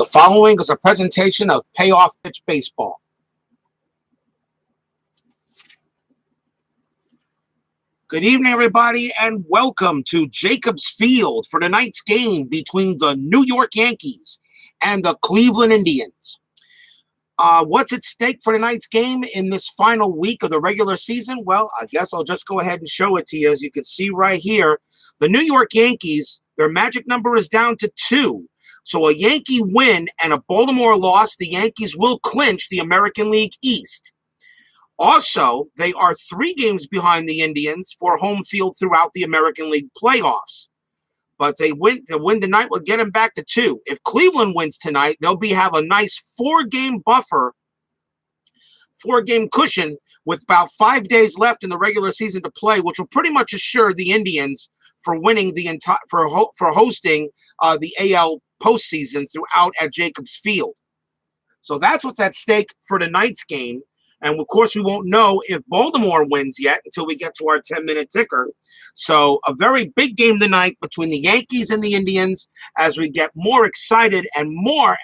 following is a presentation of Payoff Pitch Baseball. Good evening, everybody, and welcome to Jacobs Field for tonight's game between the New York Yankees and the Cleveland Indians. What's at stake for tonight's game in this final week of the regular season? Well, I guess I'll just go ahead and show it to you. As you can see right here, the New York Yankees, their magic number is down to 2. So a Yankee win and a Baltimore loss, the Yankees will clinch the American League East. Also, they are 3 games behind the Indians for home field throughout the American League playoffs. But the win tonight will get them back to 2. If Cleveland wins tonight, they'll have a nice 4-game buffer, 4-game cushion with about 5 days left in the regular season to play, which will pretty much assure the Indians for winning the entire for hosting the AL postseason throughout at Jacobs Field. So that's what's at stake for tonight's game. And, of course, we won't know if Baltimore wins yet until we get to our 10-minute ticker. So a very big game tonight between the Yankees and the Indians as we get more excited and more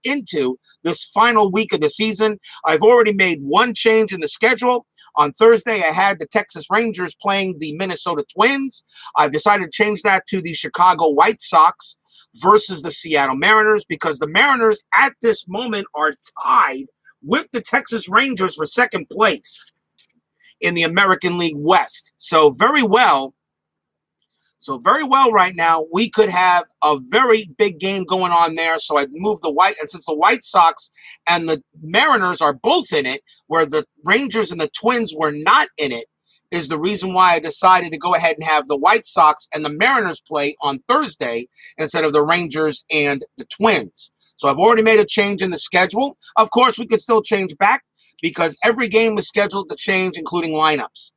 into this final week of the season. I've already made one change in the schedule. On Thursday, I had the Texas Rangers playing the Minnesota Twins. I've decided to change that to the Chicago White Sox versus the Seattle Mariners because the Mariners at this moment are tied with the Texas Rangers for second place in the American League West. So very well right now, we could have a very big game going on there. So I've moved and since the White Sox and the Mariners are both in it, where the Rangers and the Twins were not in it, is the reason why I decided to go ahead and have the White Sox and the Mariners play on Thursday instead of the Rangers and the Twins. So I've already made a change in the schedule. Of course, we could still change back because every game is scheduled to change, including lineups.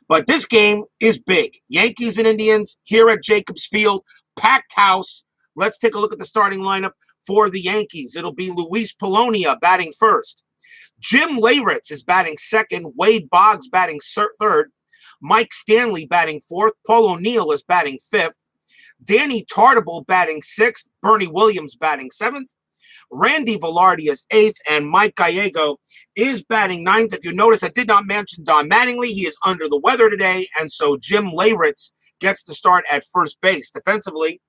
But this game is big. Yankees and Indians here at Jacobs Field, packed house. Let's take a look at the starting lineup for the Yankees. It'll be Luis Polonia batting first. Jim Leyritz is batting second. Wade Boggs batting third. Mike Stanley batting fourth. Paul O'Neill is batting fifth. Danny Tartabull batting sixth. Bernie Williams batting seventh. Randy Velarde is eighth. And Mike Gallego is batting ninth. If you notice, I did not mention Don Mattingly. He is under the weather today. And so Jim Leyritz gets to start at first base. Defensively,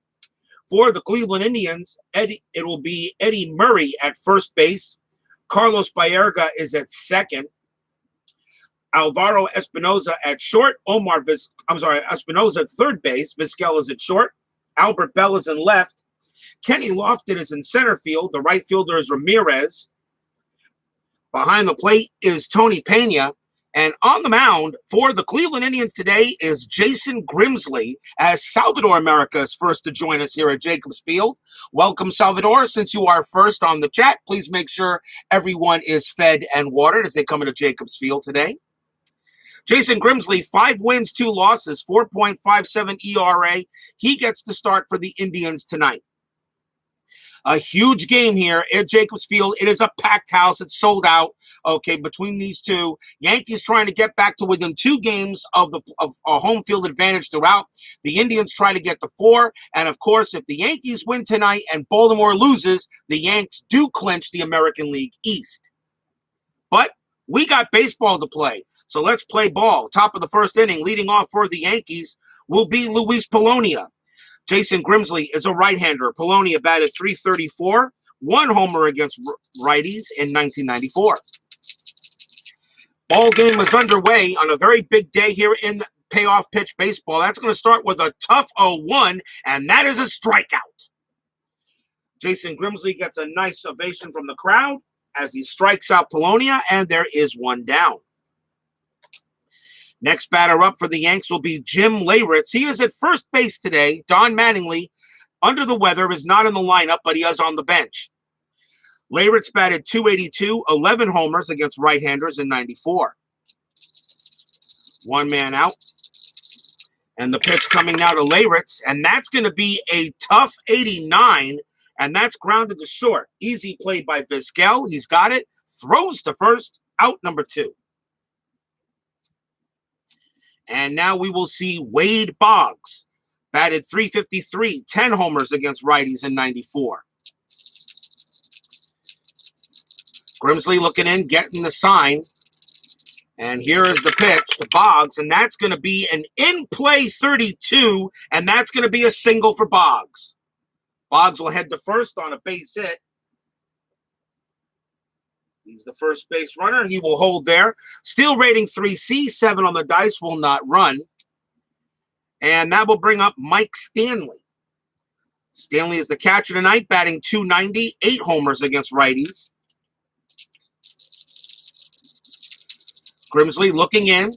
for the Cleveland Indians, it will be Eddie Murray at first base. Carlos Baerga is at second. Alvaro Espinoza at short. Espinoza at third base. Vizquel is at short. Albert Bell is in left. Kenny Lofton is in center field. The right fielder is Ramirez. Behind the plate is Tony Pena. And on the mound for the Cleveland Indians today is Jason Grimsley, as Salvador America is first to join us here at Jacobs Field. Welcome, Salvador. Since you are first on the chat, please make sure everyone is fed and watered as they come into Jacobs Field today. Jason Grimsley, 5 wins, 2 losses, 4.57 ERA. He gets to start for the Indians tonight. A huge game here at Jacobs Field. It is a packed house. It's sold out. Okay, between these two, Yankees trying to get back to within 2 games of a home field advantage throughout. The Indians try to get to 4. And of course, if the Yankees win tonight and Baltimore loses, the Yanks do clinch the American League East. But we got baseball to play. So let's play ball. Top of the first inning, leading off for the Yankees will be Luis Polonia. Jason Grimsley is a right-hander. Polonia batted .334, 1 homer against righties in 1994. Ball game is underway on a very big day here in Payoff Pitch Baseball. That's going to start with a tough 0-1, and that is a strikeout. Jason Grimsley gets a nice ovation from the crowd as he strikes out Polonia, and there is 1 down. Next batter up for the Yanks will be Jim Leyritz. He is at first base today. Don Mattingly, under the weather, is not in the lineup, but he is on the bench. Leyritz batted .282, 11 homers against right-handers in 94. 1 man out. And the pitch coming now to Leyritz, and that's going to be a tough 89, and that's grounded to short. Easy play by Vizquel. He's got it. Throws to first. Out number 2. And now we will see Wade Boggs, batted .353, 10 homers against righties in 94. Grimsley looking in, getting the sign. And here is the pitch to Boggs, and that's going to be an in-play 32, and that's going to be a single for Boggs. Boggs will head to first on a base hit. He's the first base runner. He will hold there. Steal rating 3C, 7 on the dice, will not run. And that will bring up Mike Stanley. Stanley is the catcher tonight, batting .290, 8 homers against righties. Grimsley looking in.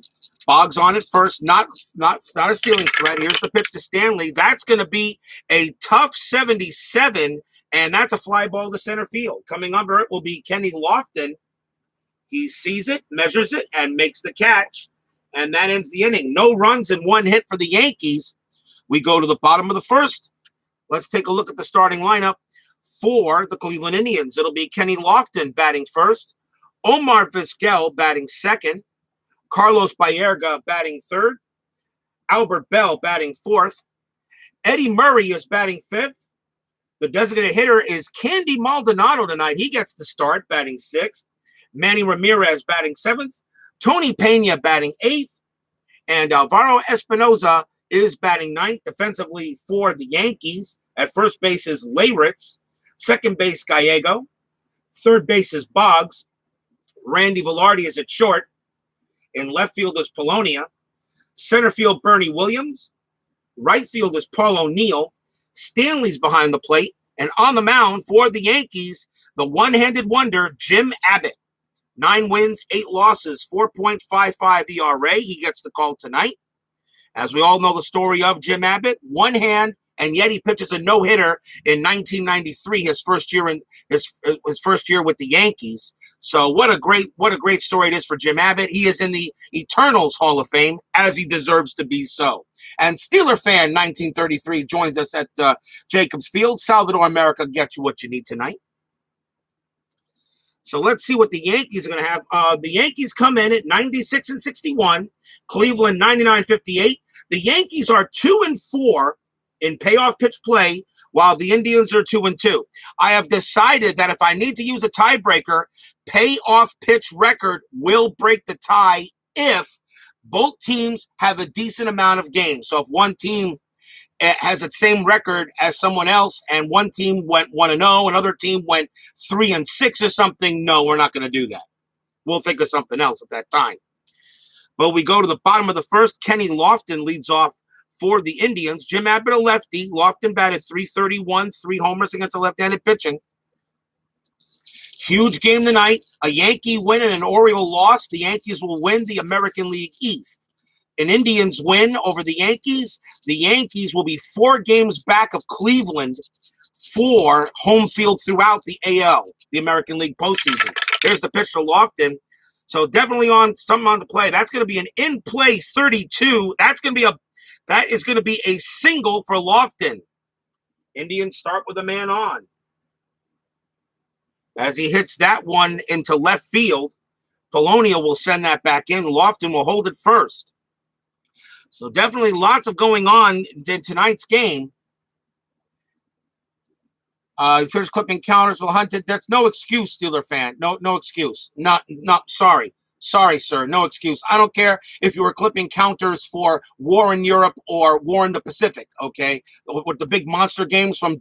Boggs on at first. Not a stealing threat. Here's the pitch to Stanley. That's going to be a tough 77, and that's a fly ball to center field. Coming under it will be Kenny Lofton. He sees it, measures it, and makes the catch. And that ends the inning. No runs and 1 hit for the Yankees. We go to the bottom of the first. Let's take a look at the starting lineup for the Cleveland Indians. It'll be Kenny Lofton batting first. Omar Vizquel batting second. Carlos Baerga batting third. Albert Bell batting fourth. Eddie Murray is batting fifth. The designated hitter is Candy Maldonado tonight. He gets the start, batting sixth. Manny Ramirez batting seventh. Tony Pena batting eighth. And Alvaro Espinoza is batting ninth. Defensively for the Yankees. At first base is Leyritz. Second base, Gallego. Third base is Boggs. Randy Velarde is at short. In left field is Polonia. Center field, Bernie Williams. Right field is Paul O'Neill. Stanley's behind the plate. And on the mound for the Yankees, the one-handed wonder, Jim Abbott. 9 wins, 8 losses, 4.55 ERA. He gets the call tonight. As we all know the story of Jim Abbott, one hand, and yet he pitches a no-hitter in 1993, his first year with the Yankees. So what a great story it is for Jim Abbott. He is in the Eternals Hall of Fame, as he deserves to be so. And Steeler Fan 1933 joins us at Jacobs Field. Salvador America gets you what you need tonight. So let's see what the Yankees are going to have. The Yankees come in at 96-61. Cleveland 99-58. The Yankees are 2-4 in payoff pitch play, while the Indians are 2-2. I have decided that if I need to use a tiebreaker, payoff pitch record will break the tie if both teams have a decent amount of games. So if one team has the same record as someone else and one team went 1-0, another team went 3-6 or something, no, we're not going to do that. We'll think of something else at that time. But we go to the bottom of the first. Kenny Lofton leads off for the Indians. Jim Abbott, a lefty. Lofton batted .331, 3 homers against a left-handed pitching. Huge game tonight. A Yankee win and an Oriole loss. The Yankees will win the American League East. An Indians win over the Yankees. The Yankees will be 4 games back of Cleveland for home field throughout the AL, the American League postseason. There's the pitch to Lofton. So definitely something on the play. That's going to be an in-play 32. That is going to be a single for Lofton. Indians start with a man on. As he hits that one into left field, Polonia will send that back in. Lofton will hold it first. So definitely lots of going on in tonight's game. First clipping counters will hunt it. That's no excuse, Steeler fan. No excuse. Not sorry. Sorry, sir. No excuse. I don't care if you were clipping counters for War in Europe or War in the Pacific, okay? With the big monster games from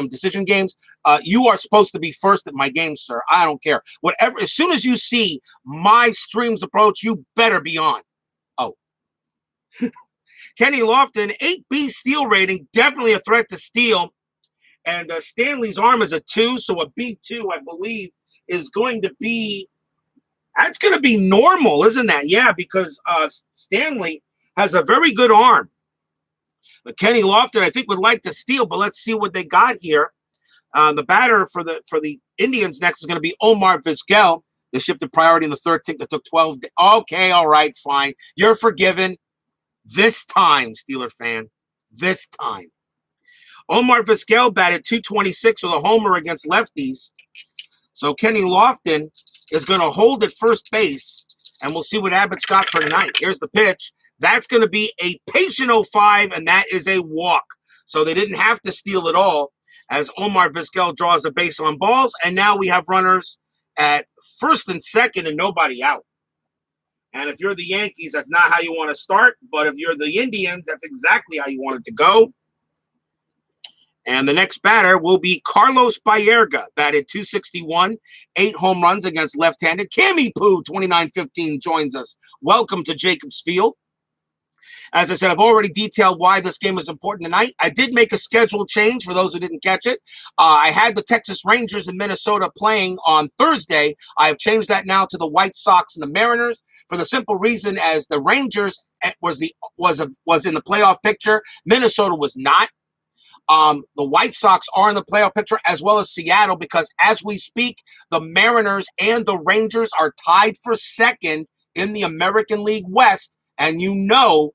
decision games, you are supposed to be first at my game, sir. I don't care. Whatever. As soon as you see my streams approach, you better be on. Oh. Kenny Lofton, 8B steal rating, definitely a threat to steal. And Stanley's arm is a 2, so a B2, I believe, is going to be... That's going to be normal, isn't that? Yeah, because Stanley has a very good arm. But Kenny Lofton, I think, would like to steal, but let's see what they got here. The batter for the Indians next is going to be Omar Vizquel. They shifted priority in the third tick that took 12 days. Okay, all right, fine. You're forgiven. This time, Steeler fan. This time. Omar Vizquel batted .226 with a homer against lefties. So Kenny Lofton is going to hold at first base, and we'll see what Abbott's got for tonight. Here's the pitch. That's going to be a patient 05, and that is a walk. So they didn't have to steal at all as Omar Vizquel draws a base on balls, and now we have runners at first and second and nobody out. And if you're the Yankees, that's not how you want to start. But if you're the Indians, that's exactly how you want it to go. And the next batter will be Carlos Baerga, batted .261, 8 home runs against left-handed. Cammy Poo, 2915, joins us. Welcome to Jacobs Field. As I said, I've already detailed why this game is important tonight. I did make a schedule change for those who didn't catch it. I had the Texas Rangers in Minnesota playing on Thursday. I have changed that now to the White Sox and the Mariners for the simple reason as the Rangers was in the playoff picture. Minnesota was not. The White Sox are in the playoff picture as well as Seattle because as we speak, the Mariners and the Rangers are tied for second in the American League West. And you know,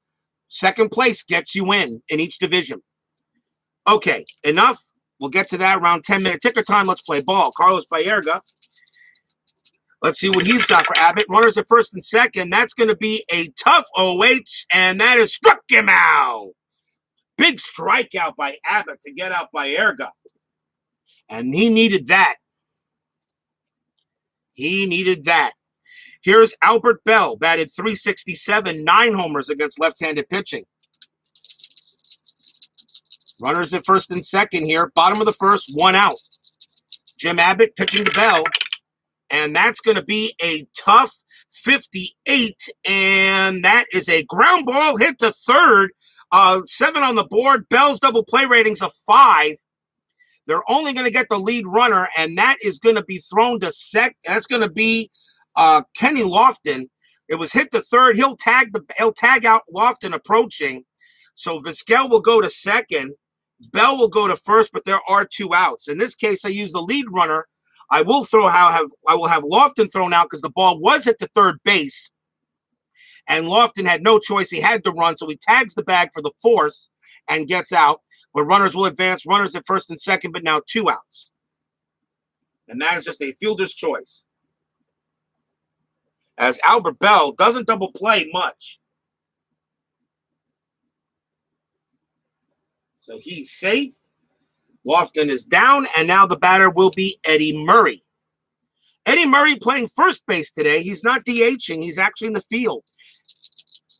second place gets you in each division. Okay, enough. We'll get to that around 10-minute ticker time. Let's play ball. Carlos Baerga. Let's see what he's got for Abbott. Runners at first and second. That's going to be a tough OH, and that is struck him out. Big strikeout by Abbott to get out Baerga. And he needed that. He needed that. Here's Albert Bell, batted .367, 9 homers against left-handed pitching. Runners at first and second here. Bottom of the first, 1 out. Jim Abbott pitching to Bell. And that's going to be a tough 58. And that is a ground ball hit to third. 7 on the board. Bell's double play ratings of 5. They're only going to get the lead runner, and that is going to be thrown to second. That's going to be Kenny Lofton. It was hit to third. He'll tag out Lofton approaching. So Vizquel will go to second. Bell will go to first, but there are 2 outs. In this case, I use the lead runner. I will have Lofton thrown out because the ball was hit to third base. And Lofton had no choice. He had to run, so he tags the bag for the force and gets out. But runners will advance. Runners at first and second, but now 2 outs. And that is just a fielder's choice. As Albert Bell doesn't double play much. So he's safe. Lofton is down, and now the batter will be Eddie Murray. Eddie Murray playing first base today. He's not DHing. He's actually in the field.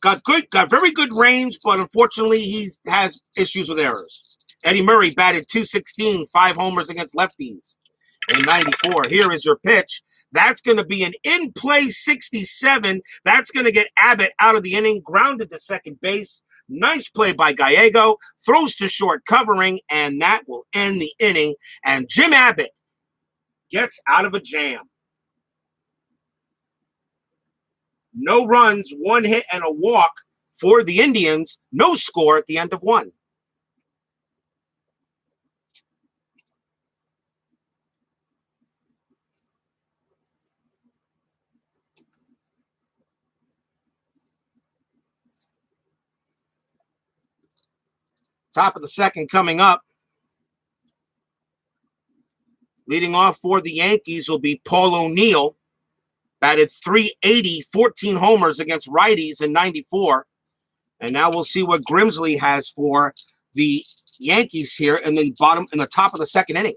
Got very good range, but unfortunately he has issues with errors. Eddie Murray batted .216, 5 homers against lefties in 94. Here is your pitch. That's going to be an in-play 67. That's going to get Abbott out of the inning, grounded to second base. Nice play by Gallego. Throws to short covering, and that will end the inning. And Jim Abbott gets out of a jam. No runs, 1 hit, and a walk for the Indians. No score at the end of 1. Top of the second coming up. Leading off for the Yankees will be Paul O'Neill. Batted .380, 14 homers against righties in 94. And now we'll see what Grimsley has for the Yankees here in the top of the second inning.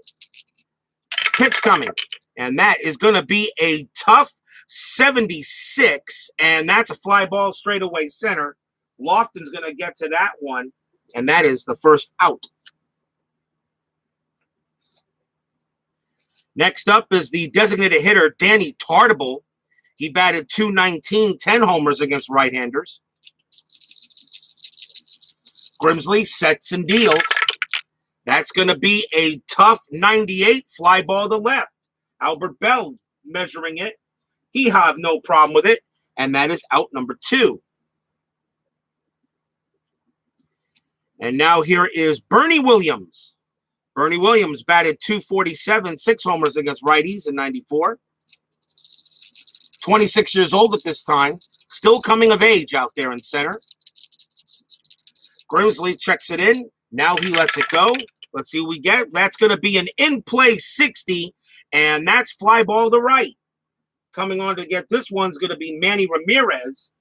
Pitch coming. And that is going to be a tough 76. And that's a fly ball straightaway center. Lofton's going to get to that one. And that is the first out. Next up is the designated hitter, Danny Tartable. He batted .219, 10 homers against right-handers. Grimsley sets and deals. That's going to be a tough 98 fly ball to left. Albert Bell measuring it. He have no problem with it. And that is out number 2. And now here is Bernie Williams. Bernie Williams batted .247, 6 homers against righties in 94. 26 years old at this time. Still coming of age out there in center. Grimsley checks it in. Now he lets it go. Let's see what we get. That's going to be an in-play 60, and that's fly ball to right. Coming on to get this one's going to be Manny Ramirez,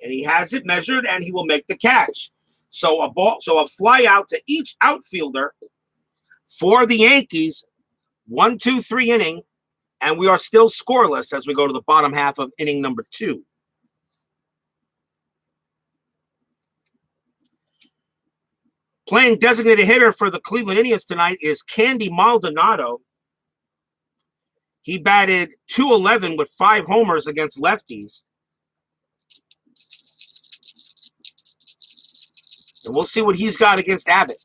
and he has it measured, and he will make the catch. So a fly out to each outfielder for the Yankees. 1, 2, 3 inning. And we are still scoreless as we go to the bottom half of inning number 2. Playing designated hitter for the Cleveland Indians tonight is Candy Maldonado. He batted .211 with 5 homers against lefties. And we'll see what he's got against Abbott.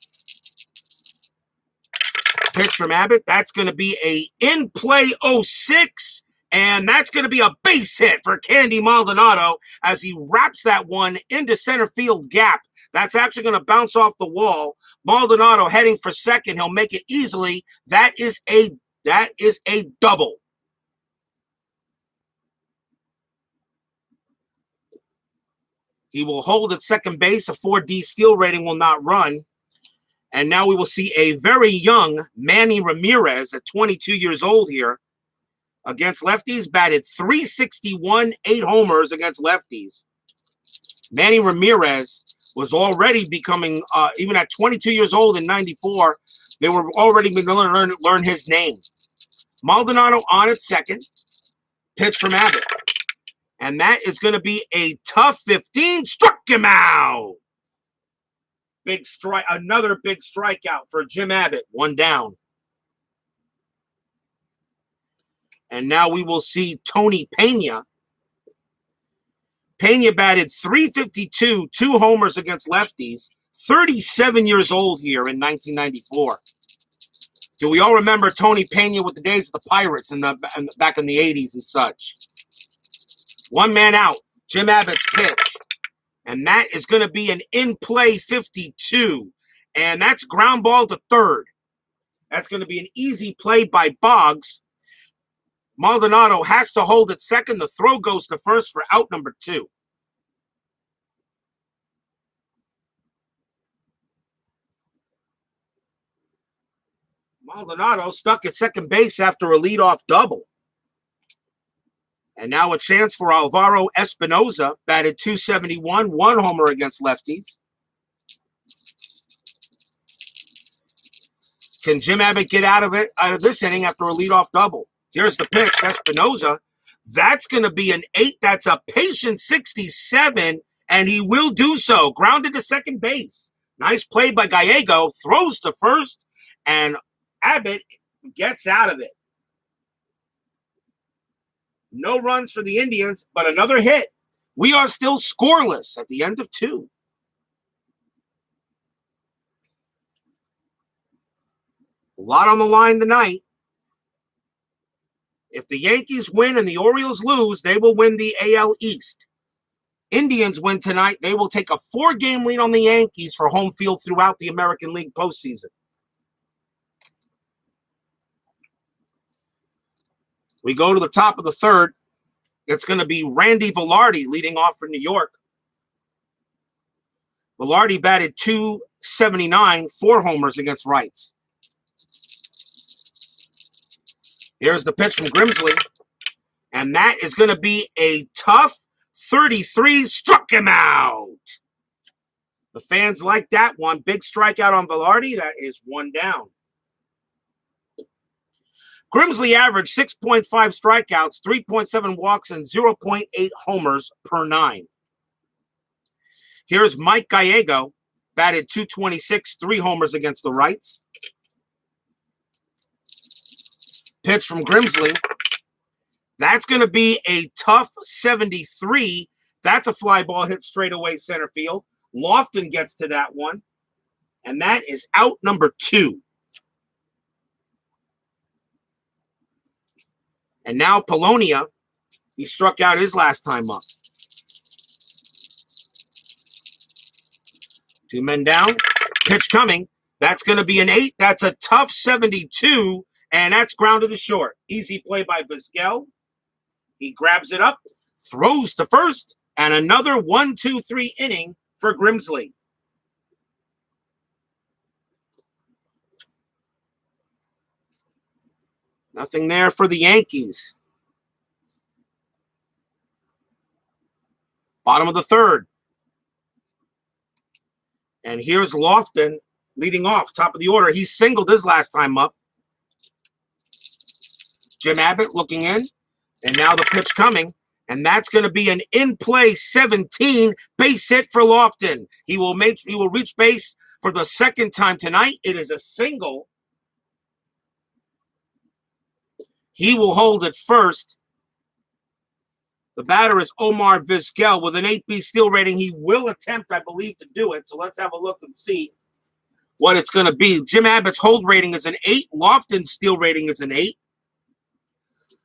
Pitch from Abbott. That's going to be a in-play 0-6. And that's going to be a base hit for Candy Maldonado as he wraps that one into center field gap. That's actually going to bounce off the wall. Maldonado heading for second. He'll make it easily. That is a double. He will hold at second base. A 4D steal rating will not run. And now we will see a very young Manny Ramirez at 22 years old here. Against lefties, batted .361, 8 homers against lefties. Manny Ramirez was already becoming, even at 22 years old in 94, they were already going to learn his name. Maldonado on at second. Pitch from Abbott. And that is going to be a tough 15. Struck him out. Big strike, another big strikeout for Jim Abbott. 1 down. And now we will see Tony Pena. Pena batted .352, 2 homers against lefties. 37 years old here in 1994. Do we all remember Tony Pena with the days of the Pirates back in the 80s and such? 1 man out. Jim Abbott's pitch. And that is going to be an in-play 52. And that's ground ball to third. That's going to be an easy play by Boggs. Maldonado has to hold at second. The throw goes to first for out number 2. Maldonado stuck at second base after a leadoff double. And now a chance for Alvaro Espinoza, batted .271, 1 homer against lefties. Can Jim Abbott get out of this inning after a leadoff double? Here's the pitch, Espinoza. That's going to be an 8. That's a patient 67, and he will do so. Grounded to second base. Nice play by Gallego. Throws to first, and Abbott gets out of it. No runs for the Indians, but another hit. We are still scoreless at the end of 2. A lot on the line tonight. If the Yankees win and the Orioles lose, they will win the AL East. Indians win tonight, they will take a 4-game lead on the Yankees for home field throughout the American League postseason. We go to the top of the third. It's going to be Randy Velarde leading off for New York. Velarde batted .279, 4 homers against rights. Here's the pitch from Grimsley. And that is going to be a tough 33. Struck him out. The fans like that one. Big strikeout on Velarde. That is 1 down. Grimsley averaged 6.5 strikeouts, 3.7 walks, and 0.8 homers per 9. Here's Mike Gallego, batted .226, 3 homers against the rights. Pitch from Grimsley. That's going to be a tough 73. That's a fly ball hit straight away center field. Lofton gets to that one. And that is out number 2. And now Polonia, he struck out his last time up. 2 men down. Pitch coming. That's going to be an 8. That's a tough 72. And that's grounded to short. Easy play by Vizquel. He grabs it up, throws to first, and another 1-2-3 inning for Grimsley. Nothing there for the Yankees. Bottom of the third. And here's Lofton leading off, top of the order. He singled his last time up. Jim Abbott looking in. And now the pitch coming. And that's going to be an in-play 17 base hit for Lofton. He will reach base for the second time tonight. It is a single. He will hold it first. The batter is Omar Vizquel with an 8B steal rating. He will attempt, I believe, to do it. So let's have a look and see what it's going to be. Jim Abbott's hold rating is an 8. Lofton's steal rating is an 8.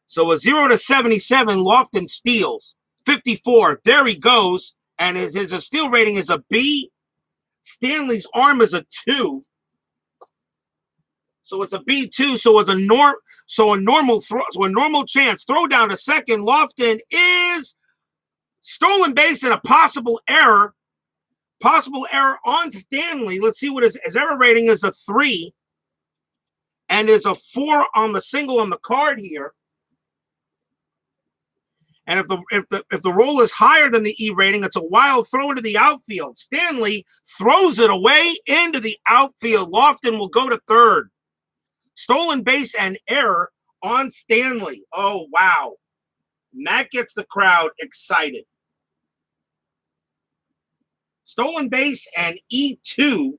So a 0 to 77, Lofton steals. 54, there he goes. And his steal rating is a B. Stanley's arm is a 2. So it's a B2. So it's a normal chance. Throw down to second. Lofton is stolen base and a possible error. Possible error on Stanley. Let's see what his error rating is, a 3. And is a 4 on the single on the card here. And if the roll is higher than the E rating, it's a wild throw into the outfield. Stanley throws it away into the outfield. Lofton will go to third. Stolen base and error on Stanley. Oh, wow. And that gets the crowd excited. Stolen base and E2.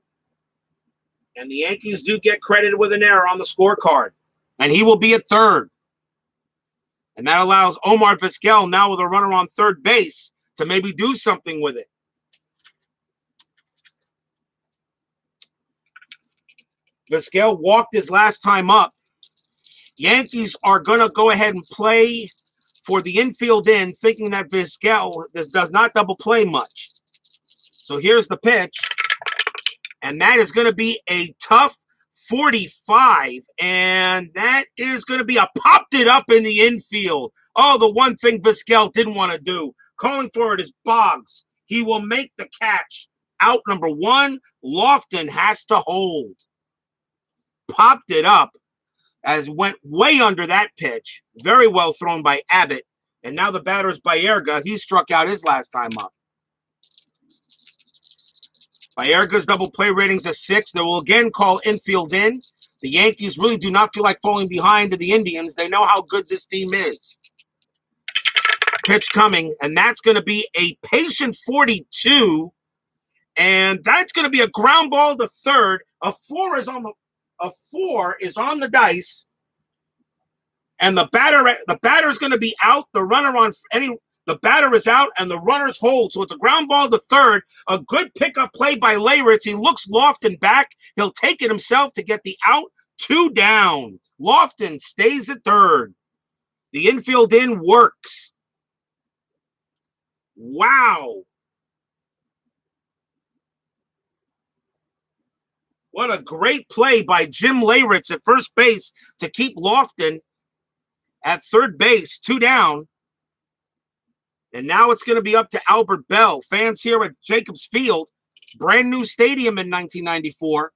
And the Yankees do get credited with an error on the scorecard. And he will be at third. And that allows Omar Vizquel, now with a runner on third base, to maybe do something with it. Vizquel walked his last time up. Yankees are going to go ahead and play for the infield in, thinking that Vizquel does not double play much. So here's the pitch. And that is going to be a tough 45, and that is going to be a popped it up in the infield. Oh, the one thing Vizquel didn't want to do. Calling for it is Boggs. He will make the catch. Out number 1, Lofton has to hold. Popped it up as went way under that pitch. Very well thrown by Abbott. And now the batter is Baerga. He struck out his last time up. Baerga's double play ratings a 6. They will again call infield in. The Yankees really do not feel like falling behind to the Indians. They know how good this team is. Pitch coming, and that's going to be a patient 42. And that's going to be a ground ball to third. A 4 is on the dice. And the batter is going to be out. The batter is out, and the runners hold. So it's a ground ball to third. A good pickup play by Leyritz. He looks Lofton back. He'll take it himself to get the out. 2 down. Lofton stays at third. The infield in works. Wow. What a great play by Jim Leyritz at first base to keep Lofton at third base. 2 down. And now it's going to be up to Albert Bell. Fans here at Jacobs Field, brand new stadium in 1994.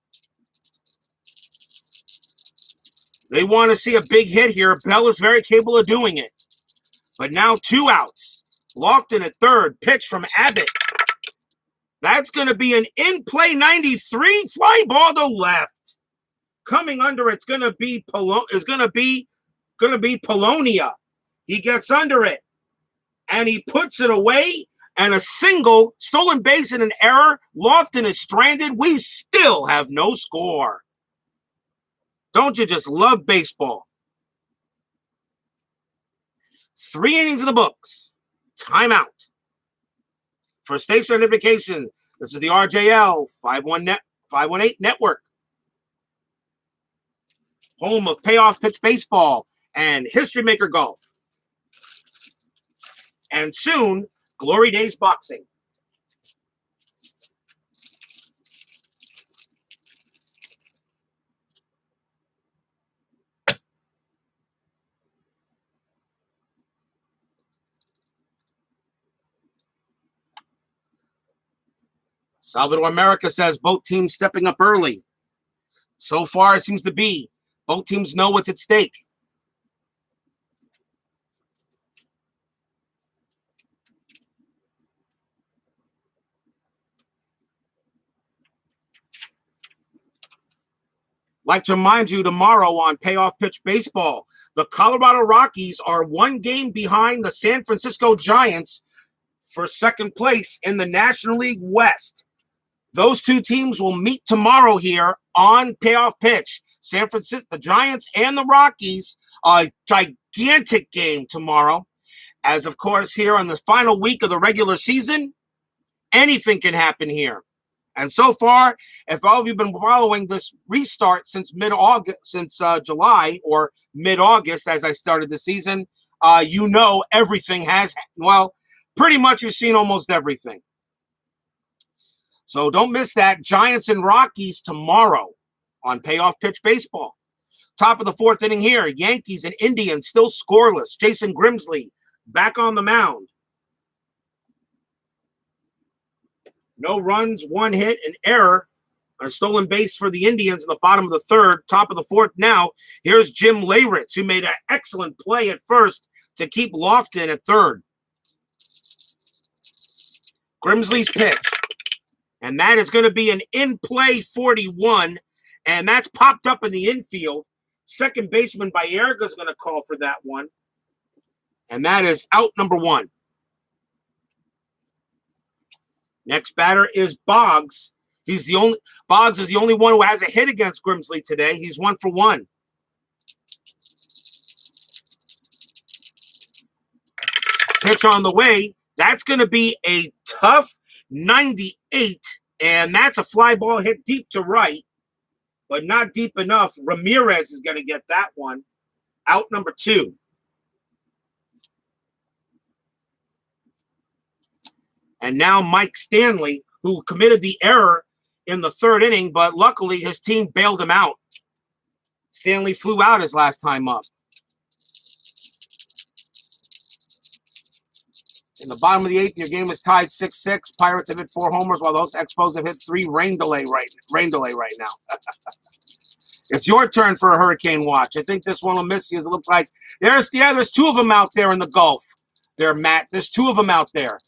They want to see a big hit here. Bell is very capable of doing it. But now 2 outs. Lofton at third. Pitch from Abbott. That's going to be an in-play 93 fly ball to left. Coming under, it's going to be Polonia. He gets under it. And he puts it away, and a single, stolen base and an error. Lofton is stranded. We still have no score. Don't you just love baseball? 3 innings in the books. Timeout. For station identification, this is the RJL 518 Network. Home of Payoff Pitch Baseball and History Maker Golf. And soon, Glory Days Boxing. Salvador America says both teams stepping up early. So far, it seems to be. Both teams know what's at stake. Like to remind you tomorrow on Payoff Pitch Baseball, the Colorado Rockies are one game behind the San Francisco Giants for second place in the National League West. Those two teams will meet tomorrow here on Payoff Pitch. San Francisco, the Giants and the Rockies, a gigantic game tomorrow. As, of course, here on the final week of the regular season, anything can happen here. And so far, if all of you have been following this restart since mid-August, since July or mid-August, as I started the season, you know everything has, well, pretty much you've seen almost everything. So don't miss that. Giants and Rockies tomorrow on Payoff Pitch Baseball. Top of the fourth inning here. Yankees and Indians still scoreless. Jason Grimsley back on the mound. No runs, one hit, an error. A stolen base for the Indians in the bottom of the third. Top of the fourth now. Here's Jim Leyritz, who made an excellent play at first to keep Lofton at third. Grimsley's pitch. And that is going to be an in-play 41. And that's popped up in the infield. Second baseman Bayerga is going to call for that one. And that is out number one. Next batter is Boggs. Boggs is the only one who has a hit against Grimsley today. He's 1 for 1. Pitch on the way. That's going to be a tough 98, and that's a fly ball hit deep to right, but not deep enough. Ramirez is going to get that one. Out number 2. And now Mike Stanley, who committed the error in the third inning, but luckily his team bailed him out. Stanley flew out his last time up. In the bottom of the 8th, your game is tied 6-6. Pirates have hit 4 homers, while those Expos have hit 3. Rain delay right now. It's your turn for a hurricane watch. I think this one will miss you. It looks like there's 2 of them out there in the Gulf. There, Matt. There's 2 of them out there.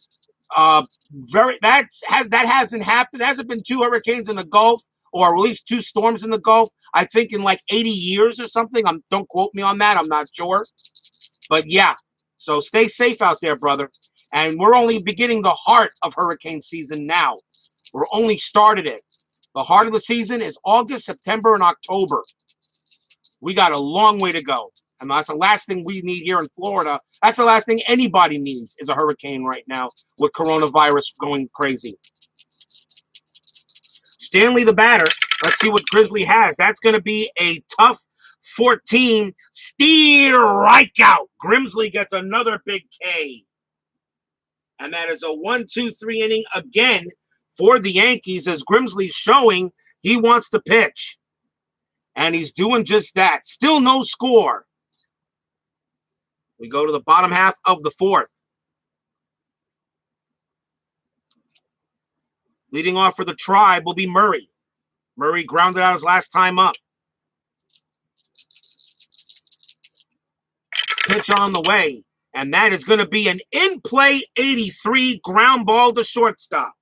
That hasn't happened. There hasn't been 2 hurricanes in the Gulf, or at least 2 storms in the Gulf, I think in like 80 years or something. Don't quote me on that. I'm not sure. But yeah, so stay safe out there, brother. And we're only beginning the heart of hurricane season now. We're only started it. The heart of the season is August, September, and October. We got a long way to go. And that's the last thing we need here in Florida. That's the last thing anybody needs is a hurricane right now with coronavirus going crazy. Stanley the batter. Let's see what Grimsley has. That's going to be a tough 14 strikeout. Grimsley gets another big K. And that is a 1-2-3 inning again for the Yankees as Grimsley's showing he wants to pitch. And he's doing just that. Still no score. We go to the bottom half of the 4th. Leading off for the Tribe will be Murray. Murray grounded out his last time up. Pitch on the way. And that is going to be an in-play 83 ground ball to shortstop.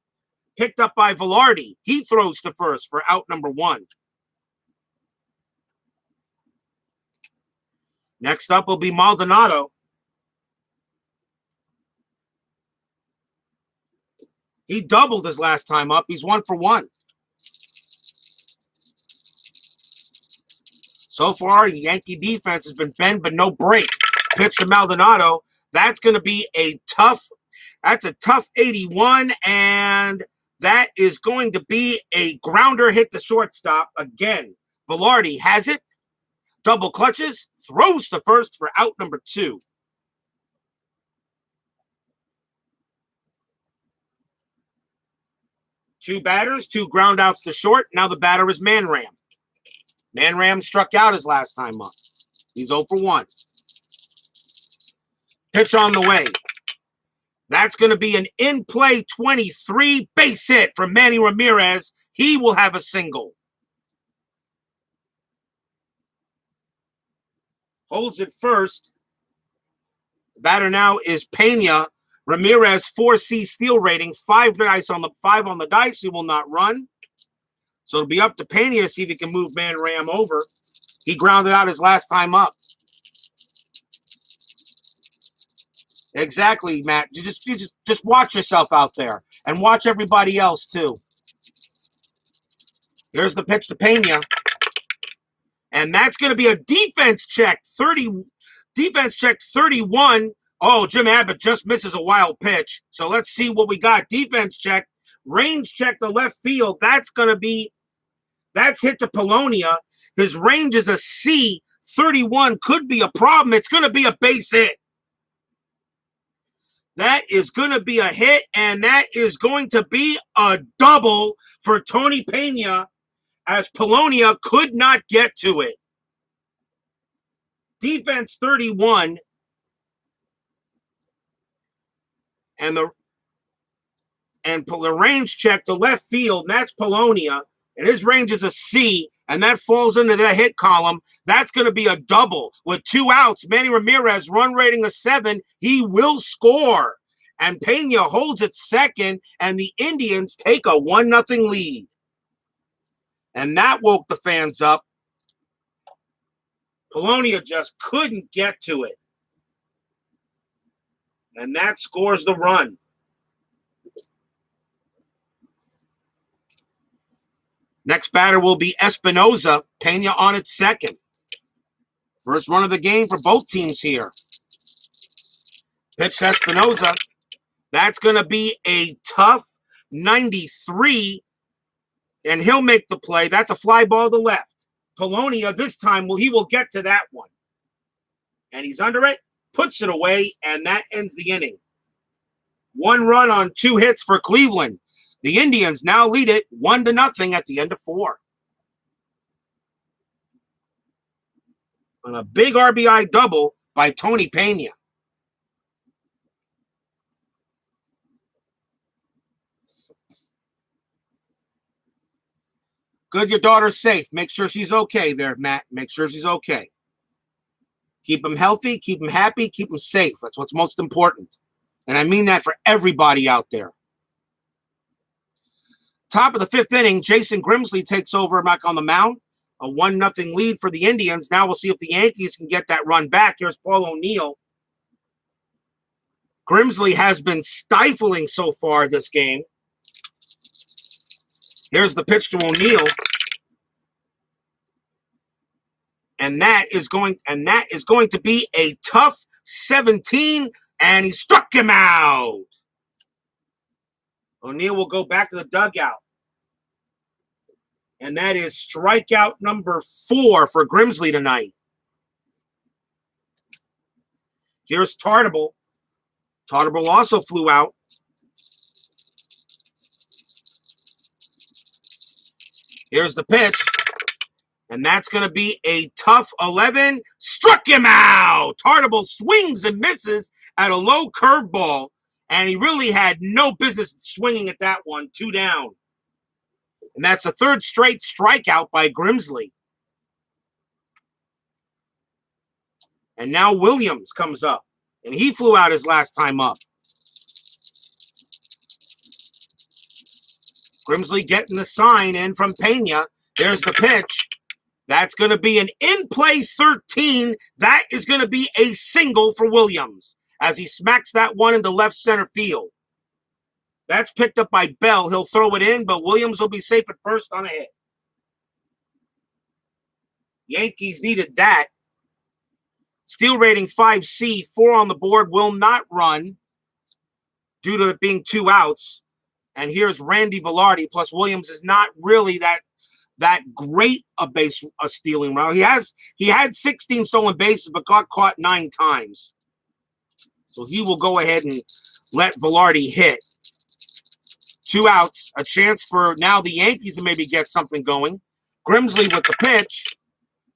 Picked up by Velarde. He throws to first for out number 1. Next up will be Maldonado. He doubled his last time up. He's 1 for 1. So far, the Yankee defense has been bend but no break. Pitch to Maldonado. That's going to be a tough 81, and that is going to be a grounder hit to shortstop again. Velarde has it. Double clutches, throws to first for out number 2. Two batters, 2 ground outs to short. Now the batter is Manram. Manram struck out his last time up. He's 0 for 1. Pitch on the way. That's going to be an in-play 23 base hit from Manny Ramirez. He will have a single. Holds it first. The batter now is Pena. Ramirez 4C steal rating, 5 on the dice. He will not run. So it'll be up to Pena to see if he can move Man Ram over. He grounded out his last time up. Exactly, Matt. You just watch yourself out there and watch everybody else too. There's the pitch to Pena. And that's going to be a defense check. Defense check 31. Oh, Jim Abbott just misses a wild pitch. So let's see what we got. Defense check. Range check to left field. That's hit to Polonia. His range is a C. 31 could be a problem. It's going to be a base hit. That is going to be a hit, and that is going to be a double for Tony Pena, as Polonia could not get to it. Defense 31, and the range check to left field, and that's Polonia, and his range is a C, and that falls into the hit column. That's going to be a double with 2 outs. Manny Ramirez, run rating a 7. He will score, and Pena holds it second, and the Indians take a 1-0 lead. And that woke the fans up. Polonia just couldn't get to it. And that scores the run. Next batter will be Espinoza. Pena on its second. First run of the game for both teams here. Pitch to Espinoza. That's going to be a tough 93. And he'll make the play. That's a fly ball to left. Polonia this time, he will get to that one. And he's under it, puts it away, and that ends the inning. 1 run on 2 hits for Cleveland. The Indians now lead it 1-0 at the end of 4. On a big RBI double by Tony Pena. Good, your daughter's safe. Make sure she's okay there, Matt. Make sure she's okay. Keep them healthy, keep them happy, keep them safe. That's what's most important. And I mean that for everybody out there. Top of the 5th inning, Jason Grimsley takes over back on the mound. A 1-0 lead for the Indians. Now we'll see if the Yankees can get that run back. Here's Paul O'Neill. Grimsley has been stifling so far this game. Here's the pitch to O'Neill. And that is going to be a tough 17, and he struck him out. O'Neill will go back to the dugout. And that is strikeout number 4 for Grimsley tonight. Here's Tartable. Tartable also flew out. Here's the pitch. And that's going to be a tough 11. Struck him out. Tartable swings and misses at a low curveball. And he really had no business swinging at that one. 2 down. And that's the 3rd straight strikeout by Grimsley. And now Williams comes up. And he flew out his last time up. Grimsley getting the sign in from Pena. There's the pitch. That's going to be an in-play 13. That is going to be a single for Williams as he smacks that one into left center field. That's picked up by Bell. He'll throw it in, but Williams will be safe at first on a hit. Yankees needed that. Steal rating 5C, 4 on the board, will not run due to it being 2 outs. And here's Randy Velarde, plus Williams is not really that great a stealing round. He had 16 stolen bases, but got caught 9 times. So he will go ahead and let Velarde hit. 2 outs, a chance for now the Yankees to maybe get something going. Grimsley with the pitch.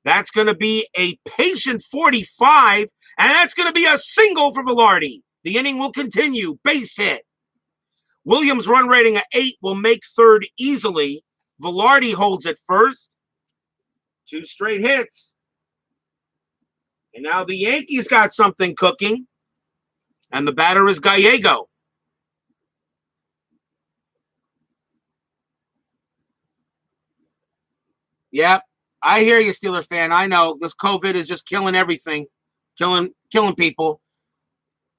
That's going to be a patient 45, and that's going to be a single for Velarde. The inning will continue. Base hit. Williams' run rating at 8 will make 3rd easily. Velarde holds it first. 2 straight hits. And now the Yankees got something cooking. And the batter is Gallego. Yep. I hear you, Steeler fan. I know this COVID is just killing everything, killing people.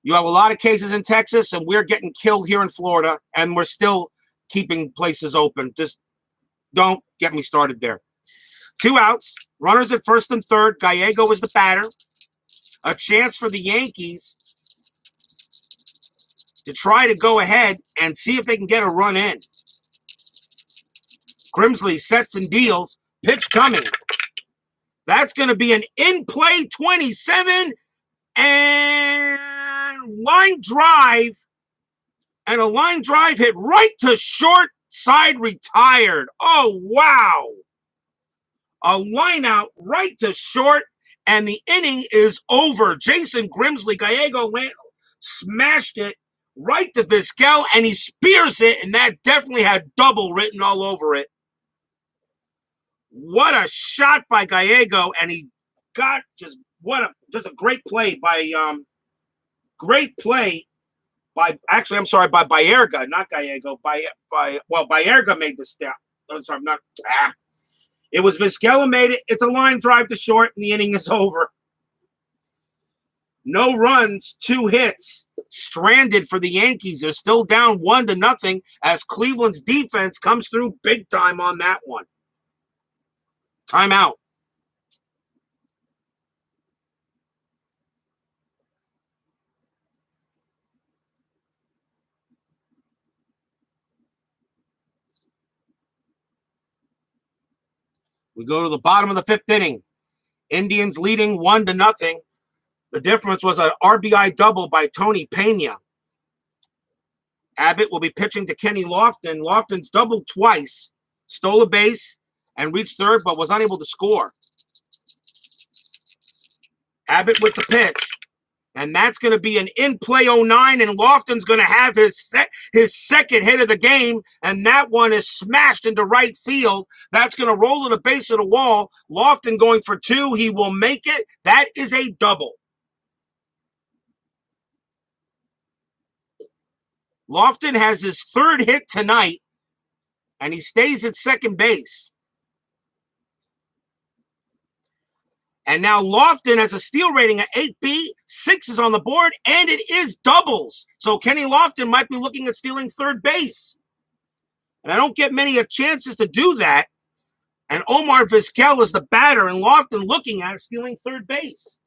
You have a lot of cases in Texas, and we're getting killed here in Florida, and we're still keeping places open. Just don't get me started there. 2 outs, runners at first and third. Gallego is the batter. A chance for the Yankees to try to go ahead and see if they can get a run in. Grimsley sets and deals. Pitch coming. That's going to be an in-play 27 and line drive. And a line drive hit right to short, side retired. Oh, wow. A line out right to short, and the inning is over. Jason Grimsley, Gallego smashed it right to Vizquel, and he spears it, and that definitely had double written all over it. What a shot by Gallego, and he got just a great play by Baerga, not Gallego. Baerga made the step. I'm sorry, not. It was Vizquel made it. It's a line drive to short, and the inning is over. No runs, 2 hits, stranded for the Yankees. They're still down 1-0 as Cleveland's defense comes through big time on that one. Timeout. We go to the bottom of the 5th inning. Indians leading 1-0. The difference was an RBI double by Tony Pena. Abbott will be pitching to Kenny Lofton. Lofton's doubled twice, stole a base, and reached third, but was unable to score. Abbott with the pitch. And that's going to be an in-play 09, and Lofton's going to have his second hit of the game, and that one is smashed into right field. That's going to roll to the base of the wall. Lofton going for 2. He will make it. That is a double. Lofton has his 3rd hit tonight, and he stays at second base. And now Lofton has a steal rating of 8B, 6 is on the board, and it is doubles. So Kenny Lofton might be looking at stealing third base. And I don't get many chances to do that. And Omar Vizquel is the batter, and Lofton looking at stealing third base.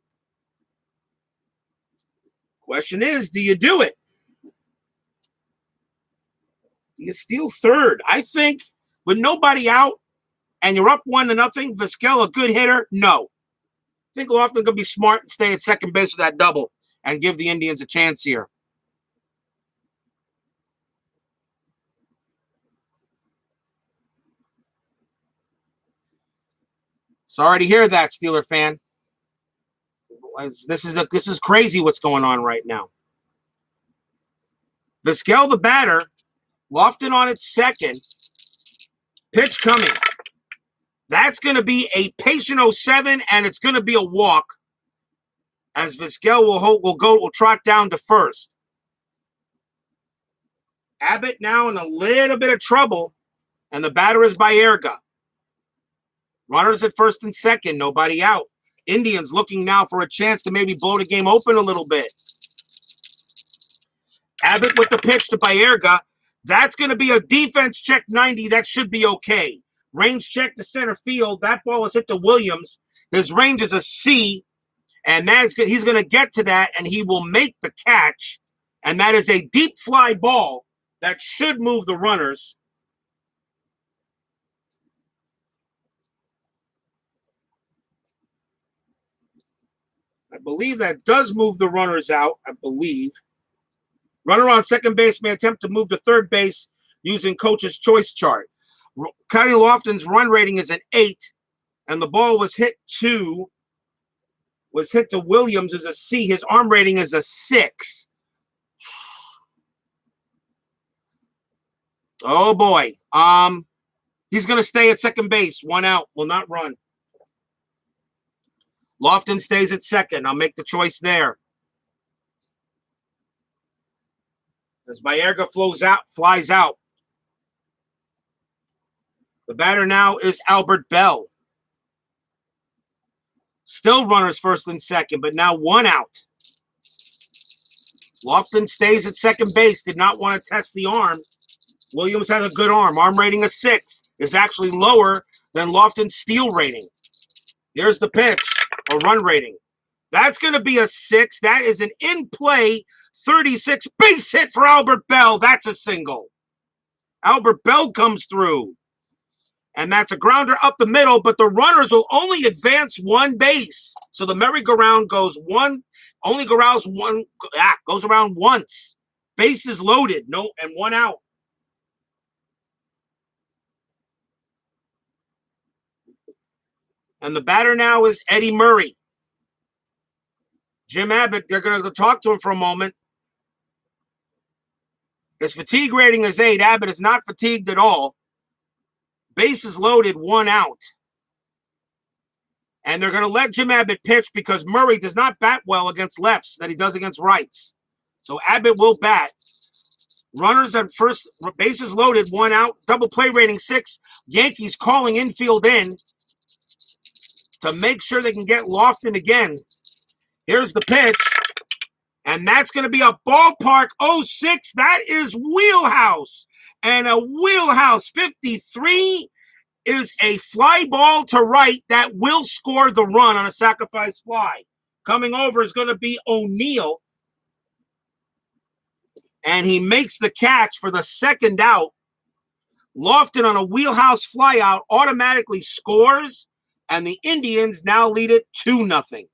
Question is, do you do it? Do you steal third? I think with nobody out and you're up 1-0, Vizquel a good hitter? No. I think Lofton going to be smart and stay at second base with that double and give the Indians a chance here. Sorry to hear that, Steeler fan. This is crazy what's going on right now. Vizquel the batter, Lofton on its second. Pitch coming. That's going to be a patient 07, and it's going to be a walk as Vizquel will trot down to first. Abbott now in a little bit of trouble, and the batter is Baerga. Runners at first and second, nobody out. Indians looking now for a chance to maybe blow the game open a little bit. Abbott with the pitch to Baerga. That's going to be a defense check 90. That should be okay. Range check to center field. That ball is hit to Williams. His range is a C, and that's good. He's going to get to that, and he will make the catch. And that is a deep fly ball that should move the runners. I believe that does move the runners out, I believe. Runner on second base may attempt to move to third base using coach's choice chart. Kenny Lofton's run rating is an 8, and the ball was hit to Williams as a C. His arm rating is a 6. Oh boy. He's going to stay at second base. 1 out. Will not run. Lofton stays at second. I'll make the choice there. As Baerga flies out. The batter now is Albert Bell. Still runners first and second, but now one out. Lofton stays at second base. Did not want to test the arm. Williams has a good arm. Arm rating of 6 is actually lower than Lofton's steal rating. Here's the pitch, a run rating. That's going to be a 6. That is an in-play 36 base hit for Albert Bell. That's a single. Albert Bell comes through. And that's a grounder up the middle, but the runners will only advance one base. So the merry-go-round goes goes around once. Bases loaded, and one out. And the batter now is Eddie Murray. Jim Abbott, they're going to talk to him for a moment. His fatigue rating is 8. Abbott is not fatigued at all. Bases loaded, one out. And they're going to let Jim Abbott pitch because Murray does not bat well against lefts that he does against rights. So Abbott will bat. Runners at first, bases loaded, one out. Double play rating 6. Yankees calling infield in to make sure they can get Lofton again. Here's the pitch. And that's going to be a ballpark 06. That is wheelhouse. And a wheelhouse 53 is a fly ball to right that will score the run on a sacrifice fly. Coming over is going to be O'Neill. And he makes the catch for the second out. Lofton on a wheelhouse fly out automatically scores. And the Indians now lead it 2-0.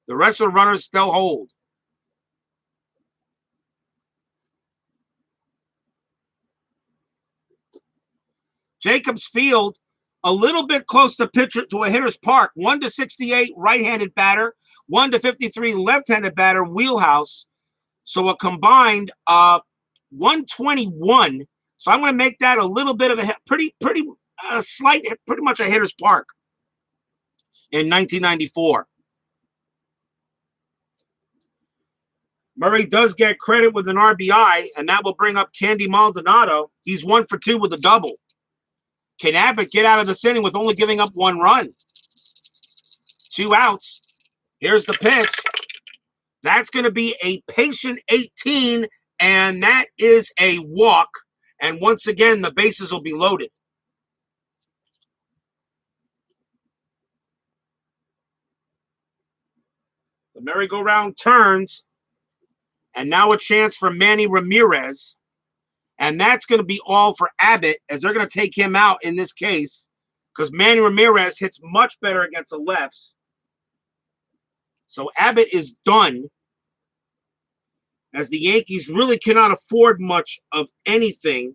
The rest of the runners still hold. Jacobs Field, a little bit close to a hitter's park. 1-68 right-handed batter, 1-53 left-handed batter, wheelhouse. So a combined 121. So I'm going to make that a little bit of a pretty much a hitter's park in 1994. Murray does get credit with an RBI, and that will bring up Candy Maldonado. He's 1 for 2 with a double. Can Abbott get out of this inning with only giving up 1 run? 2 outs. Here's the pitch. That's going to be a patient 18, and that is a walk. And once again, the bases will be loaded. The merry-go-round turns, and now a chance for Manny Ramirez. And that's going to be all for Abbott, as they're going to take him out in this case because Manny Ramirez hits much better against the lefts. So Abbott is done, as the Yankees really cannot afford much of anything.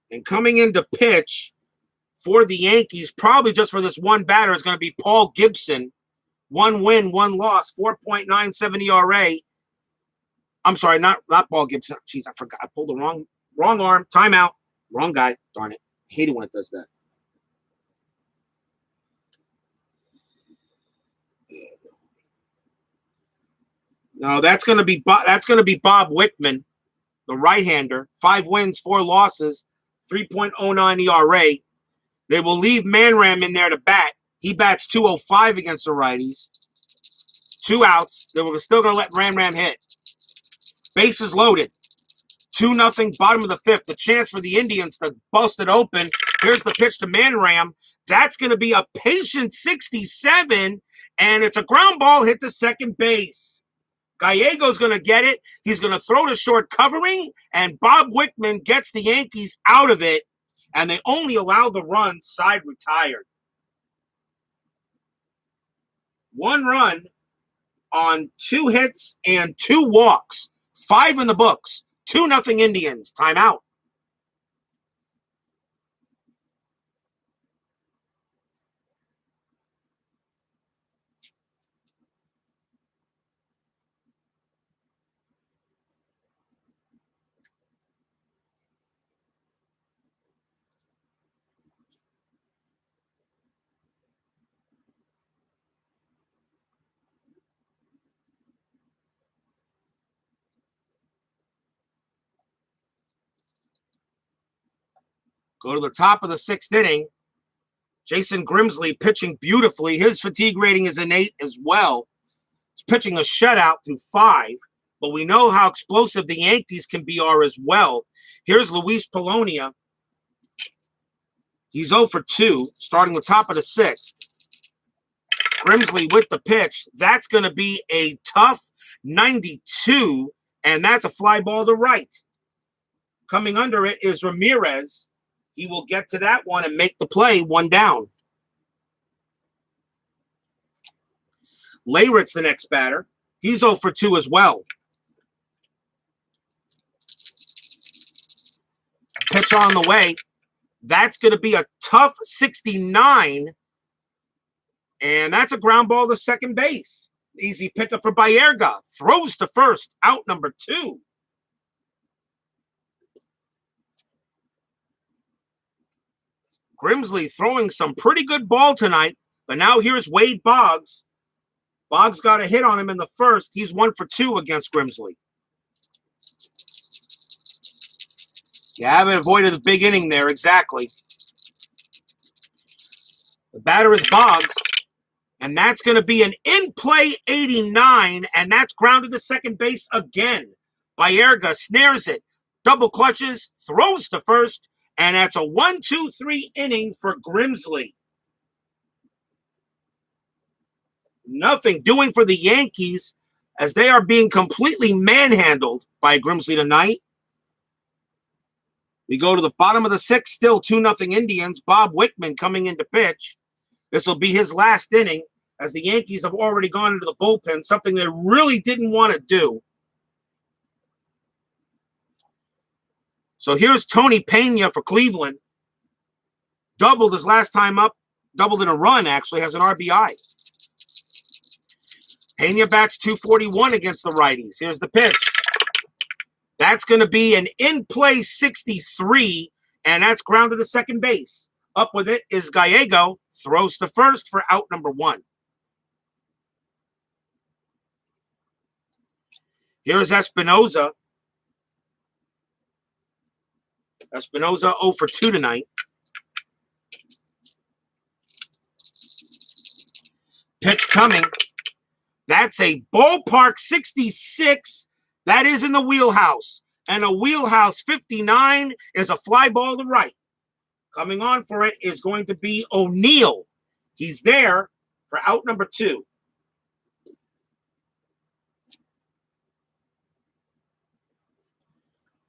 And coming into pitch for the Yankees, probably just for this one batter, is going to be Paul Gibson. 1 win, 1 loss, 4.97 ERA. I'm sorry, not Paul Gibson. Jeez, I forgot. I pulled the wrong arm. Timeout. Wrong guy. Darn it. I hate it when it does that. No, that's going to be Bob Wickman, the right-hander. 5 wins, 4 losses, 3.09 ERA. They will leave Manram in there to bat. He bats 205 against the righties. 2 outs. They were still going to let Manram hit. Bases loaded. 2-0, bottom of the 5th. The chance for the Indians to bust it open. Here's the pitch to Manram. That's going to be a patient 67, and it's a ground ball hit to second base. Gallego's going to get it. He's going to throw to short covering, and Bob Wickman gets the Yankees out of it, and they only allow the run side retired. 1 run on 2 hits and 2 walks. 5 in the books. 2-0 Indians. Timeout. Go to the top of the 6th inning. Jason Grimsley pitching beautifully. His fatigue rating is an 8 as well. He's pitching a shutout through 5. But we know how explosive the Yankees can be as well. Here's Luis Polonia. He's 0 for 2, starting the top of the 6th. Grimsley with the pitch. That's going to be a tough 92, and that's a fly ball to right. Coming under it is Ramirez. He will get to that one and make the play, 1 down. Leyrit's the next batter. He's 0 for 2 as well. Pitch on the way. That's going to be a tough 69. And that's a ground ball to second base. Easy pickup for Baerga. Throws to first. Out number 2. Grimsley throwing some pretty good ball tonight. But now here's Wade Boggs. Boggs got a hit on him in the first. He's 1 for 2 against Grimsley. Yeah, Abbott avoided the big inning there, exactly. The batter is Boggs, and that's going to be an in-play 89, and that's grounded to second base again. Baerga snares it, double clutches, throws to first, and that's a 1-2-3 inning for Grimsley. Nothing doing for the Yankees as they are being completely manhandled by Grimsley tonight. We go to the bottom of the 6th, still 2-0 Indians. Bob Wickman coming into pitch. This will be his last inning as the Yankees have already gone into the bullpen, something they really didn't want to do. So here's Tony Pena for Cleveland. Doubled his last time up. Doubled in a run, actually. Has an RBI. Pena bats .241 against the righties. Here's the pitch. That's going to be an in-play 63, and that's grounded to second base. Up with it is Gallego. Throws to first for out number 1. Here's Espinoza. Espinoza 0 for 2 tonight. Pitch coming. That's a ballpark 66. That is in the wheelhouse. And a wheelhouse 59 is a fly ball to right. Coming on for it is going to be O'Neill. He's there for out number 2.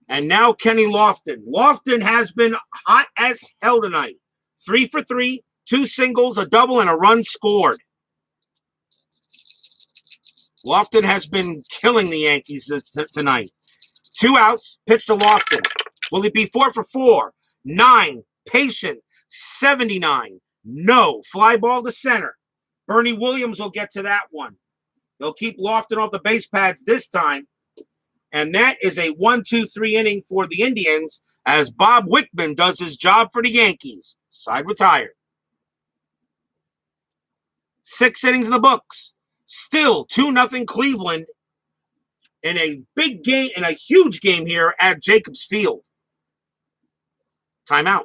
And now Kenny Lofton. Lofton has been hot as hell tonight. 3 for 3, 2 singles, a double, and a run scored. Lofton has been killing the Yankees tonight. 2 outs, pitch to Lofton. Will he be 4 for 4? 9, patient, 79. No, fly ball to center. Bernie Williams will get to that one. They'll keep Lofton off the base pads this time. And that is a 1-2-3 inning for the Indians as Bob Wickman does his job for the Yankees. Side retired. 6 innings in the books. Still 2-0 Cleveland in a big game, in a huge game here at Jacobs Field. Timeout.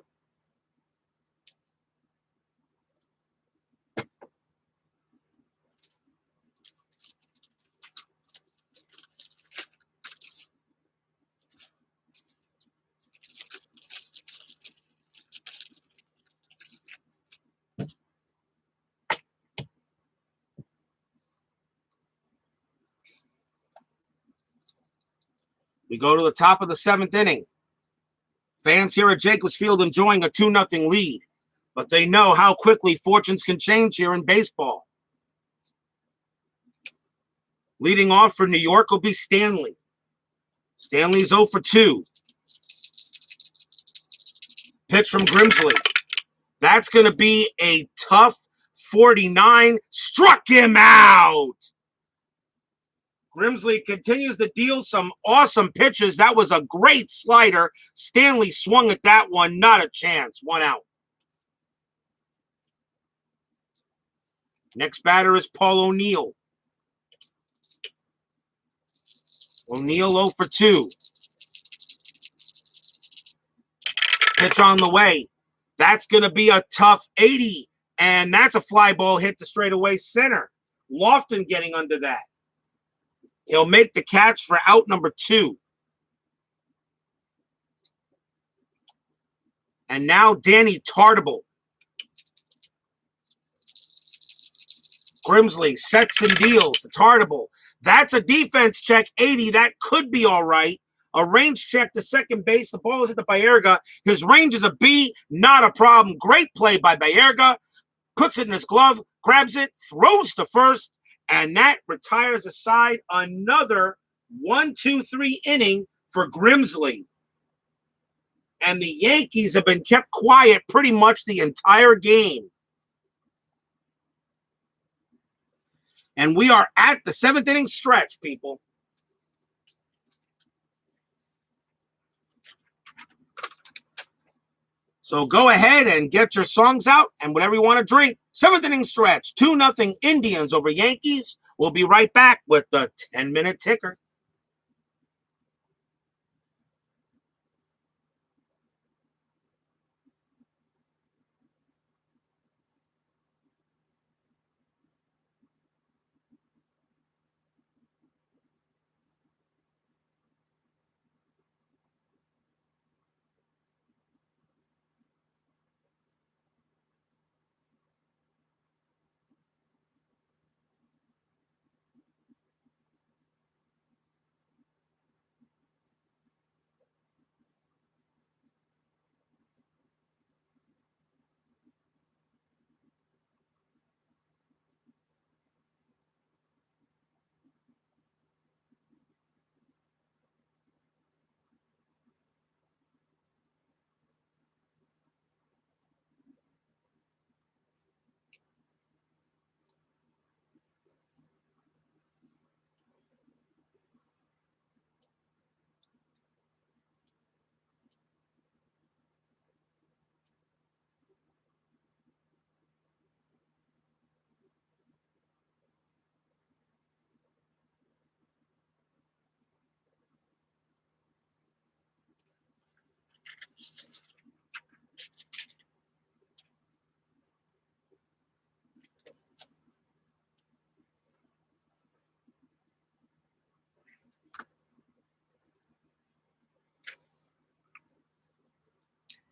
We go to the top of the 7th inning. Fans here at Jacobs Field enjoying a 2-0 lead, but they know how quickly fortunes can change here in baseball. Leading off for New York will be Stanley. Stanley's 0 for 2. Pitch from Grimsley. That's going to be a tough 49. Struck him out. Grimsley continues to deal some awesome pitches. That was a great slider. Stanley swung at that one. Not a chance. 1 out. Next batter is Paul O'Neill. O'Neill 0 for 2. Pitch on the way. That's going to be a tough 80. And that's a fly ball hit to straightaway center. Lofton getting under that. He'll make the catch for out number 2. And now Danny Tartable. Grimsley sets and deals to Tartable. That's a defense check, 80. That could be all right. A range check to second base. The ball is at the Baerga. His range is a B, not a problem. Great play by Baerga. Puts it in his glove, grabs it, throws to first, and that retires aside another 1-2-3 inning for Grimsley. And the Yankees have been kept quiet pretty much the entire game. And we are at the 7th inning stretch, people. So go ahead and get your songs out and whatever you want to drink. 7th inning stretch, 2-0 Indians over Yankees. We'll be right back with the 10-minute ticker.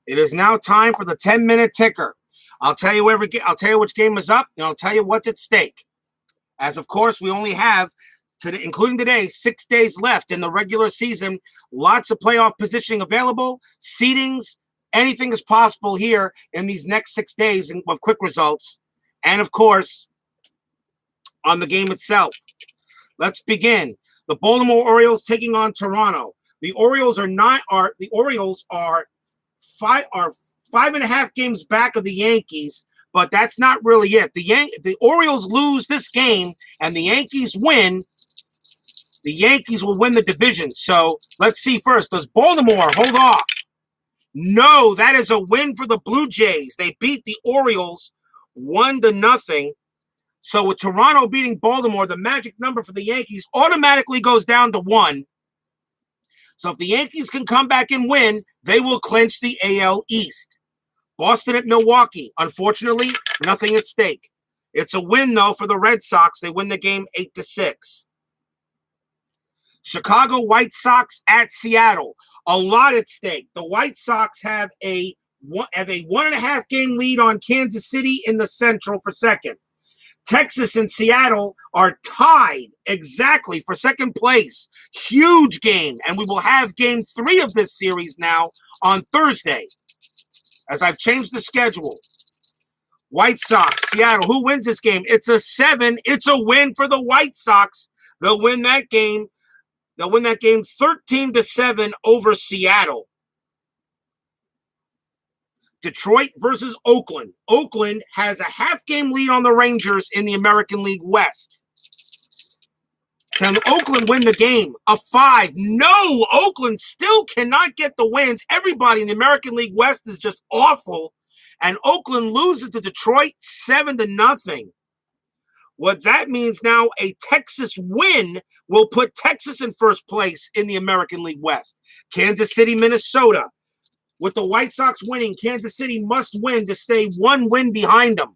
It is now time for the 10-minute ticker. I'll tell you which game is up, and I'll tell you what's at stake. As of course, we only have, including today, 6 days left in the regular season. Lots of playoff positioning available, seedings, anything is possible here in these next 6 days of quick results. And of course, on the game itself. Let's begin. The Baltimore Orioles taking on Toronto. The Orioles are 5.5 games back of the Yankees, but that's not really it. The Orioles lose this game and the Yankees win. The Yankees will win the division. So let's see first. Does Baltimore hold off? No, that is a win for the Blue Jays. They beat the Orioles 1-0. So with Toronto beating Baltimore, the magic number for the Yankees automatically goes down to 1. So if the Yankees can come back and win, they will clinch the AL East. Boston at Milwaukee. Unfortunately, nothing at stake. It's a win, though, for the Red Sox. They win the game 8-6. Chicago White Sox at Seattle. A lot at stake. The White Sox have a 1.5 game lead on Kansas City in the Central for second. Texas and Seattle are tied exactly for second place. Huge game. And we will have game 3 of this series now on Thursday, as I've changed the schedule. White Sox, Seattle. Who wins this game? It's a 7. It's a win for the White Sox. They'll win that game. They'll win that game 13-7 over Seattle. Detroit versus Oakland. Oakland has a half-game lead on the Rangers in the American League West. Can Oakland win the game? A 5. No, Oakland still cannot get the wins. Everybody in the American League West is just awful. And Oakland loses to Detroit 7-0. What that means now, a Texas win will put Texas in first place in the American League West. Kansas City, Minnesota. With the White Sox winning, Kansas City must win to stay one win behind them.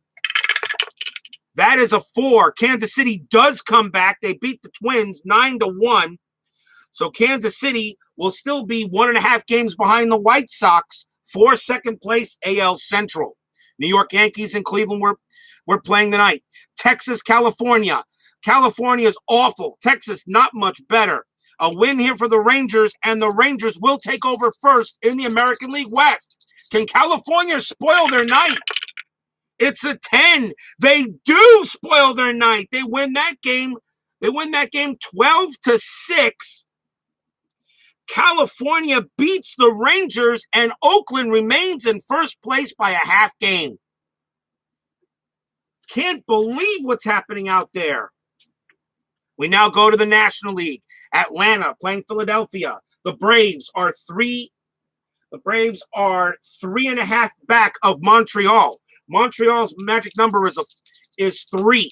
That is a 4. Kansas City does come back. They beat the Twins 9-1. So Kansas City will still be 1.5 games behind the White Sox for second place AL Central. New York Yankees and Cleveland we're playing tonight. Texas, California. California is awful. Texas, not much better. A win here for the Rangers, and the Rangers will take over first in the American League West. Can California spoil their night? It's a 10. They do spoil their night. They win that game. They win that game 12-6. California beats the Rangers, and Oakland remains in first place by a half game. Can't believe what's happening out there. We now go to the National League. Atlanta playing Philadelphia. The Braves are 3.5 back of Montreal. Montreal's magic number is 3.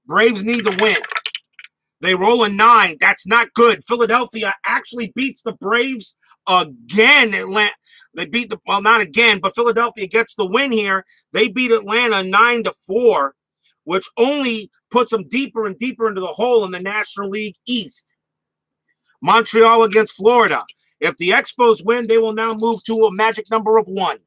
Braves need to win. They roll a 9. That's not good. Philadelphia actually beats the Braves again. They beat not again, but Philadelphia gets the win here. They beat Atlanta 9-4, which only puts them deeper and deeper into the hole in the National League East. Montreal against Florida. If the Expos win, they will now move to a magic number of 1.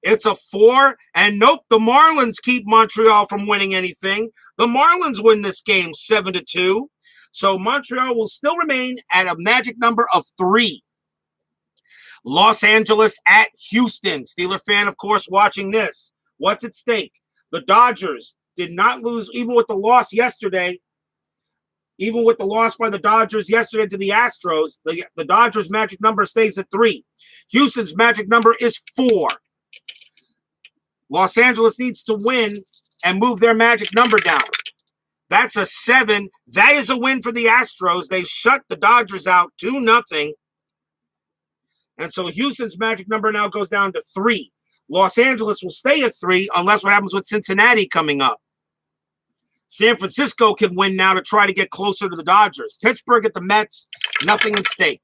It's a 4, and nope, the Marlins keep Montreal from winning anything. The Marlins win this game 7-2. So Montreal will still remain at a magic number of 3. Los Angeles at Houston. Steeler fan, of course, watching this. What's at stake? The Dodgers did not lose, even with the loss yesterday. Even with the loss by the Dodgers yesterday to the Astros, the Dodgers' magic number stays at 3. Houston's magic number is 4. Los Angeles needs to win and move their magic number down. That's a 7. That is a win for the Astros. They shut the Dodgers out 2-0. And so Houston's magic number now goes down to 3. Los Angeles will stay at 3 unless what happens with Cincinnati coming up. San Francisco can win now to try to get closer to the Dodgers. Pittsburgh at the Mets, nothing at stake.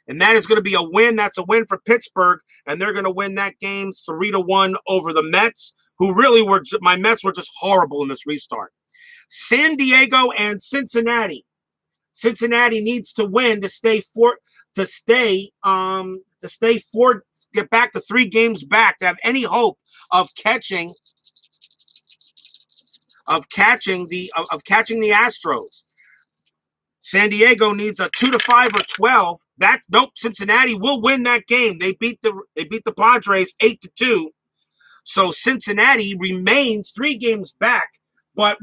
And that is going to be a win. That's a win for Pittsburgh, and they're going to win that game 3-1 over the Mets, who really were – my Mets were just horrible in this restart. San Diego and Cincinnati. Cincinnati needs to win get back to 3 games back to have any hope of catching the Astros. San Diego needs a 2-5 or 12. Cincinnati will win that game. They beat the Padres 8-2. So Cincinnati remains 3 games back, but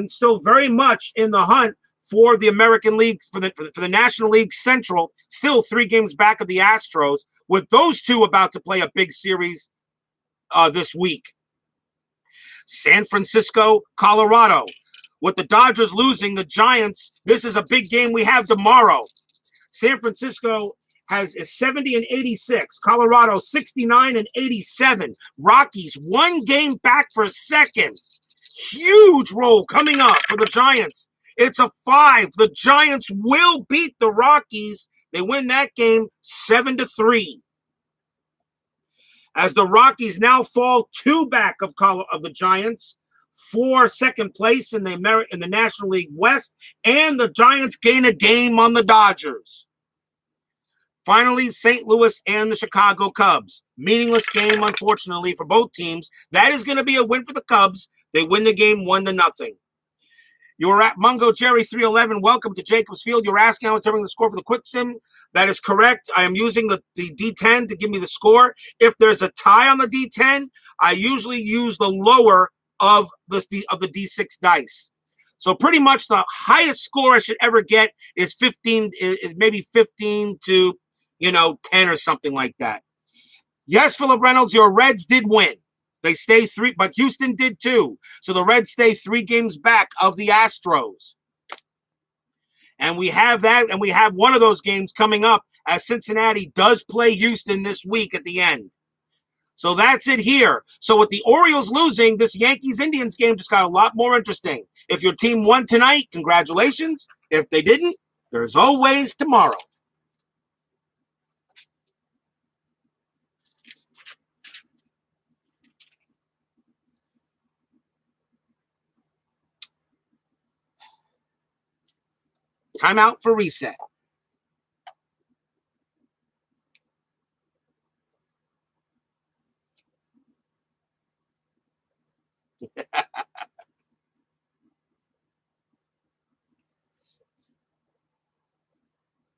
still very much in the hunt for the American League, for the National League Central, still 3 games back of the Astros, with those two about to play a big series this week. San Francisco, Colorado. With the Dodgers losing, the Giants, this is a big game we have tomorrow. San Francisco is 70-86. Colorado 69-87. Rockies 1 game back for second. Huge roll coming up for the Giants. It's a 5. The Giants will beat the Rockies. They win that game 7-3. As the Rockies now fall 2 back of the Giants for second place in the National League West, and the Giants gain a game on the Dodgers. Finally, St. Louis and the Chicago Cubs. Meaningless game, unfortunately, for both teams. That is going to be a win for the Cubs. They win the game 1-0. You're at Mungo Jerry 311. Welcome to Jacobs Field. You're asking how it's determining the score for the quick sim. That is correct. I am using the D10 to give me the score. If there's a tie on the D10, I usually use the lower of the D6 dice. So pretty much the highest score I should ever get is 15, is maybe 15 to 10 or something like that. Yes, Philip Reynolds, your Reds did win. They stay 3, but Houston did too. So the Reds stay 3 games back of the Astros. And we have that, and we have one of those games coming up as Cincinnati does play Houston this week at the end. So that's it here. So with the Orioles losing, this Yankees-Indians game just got a lot more interesting. If your team won tonight, congratulations. If they didn't, there's always tomorrow. Timeout for reset.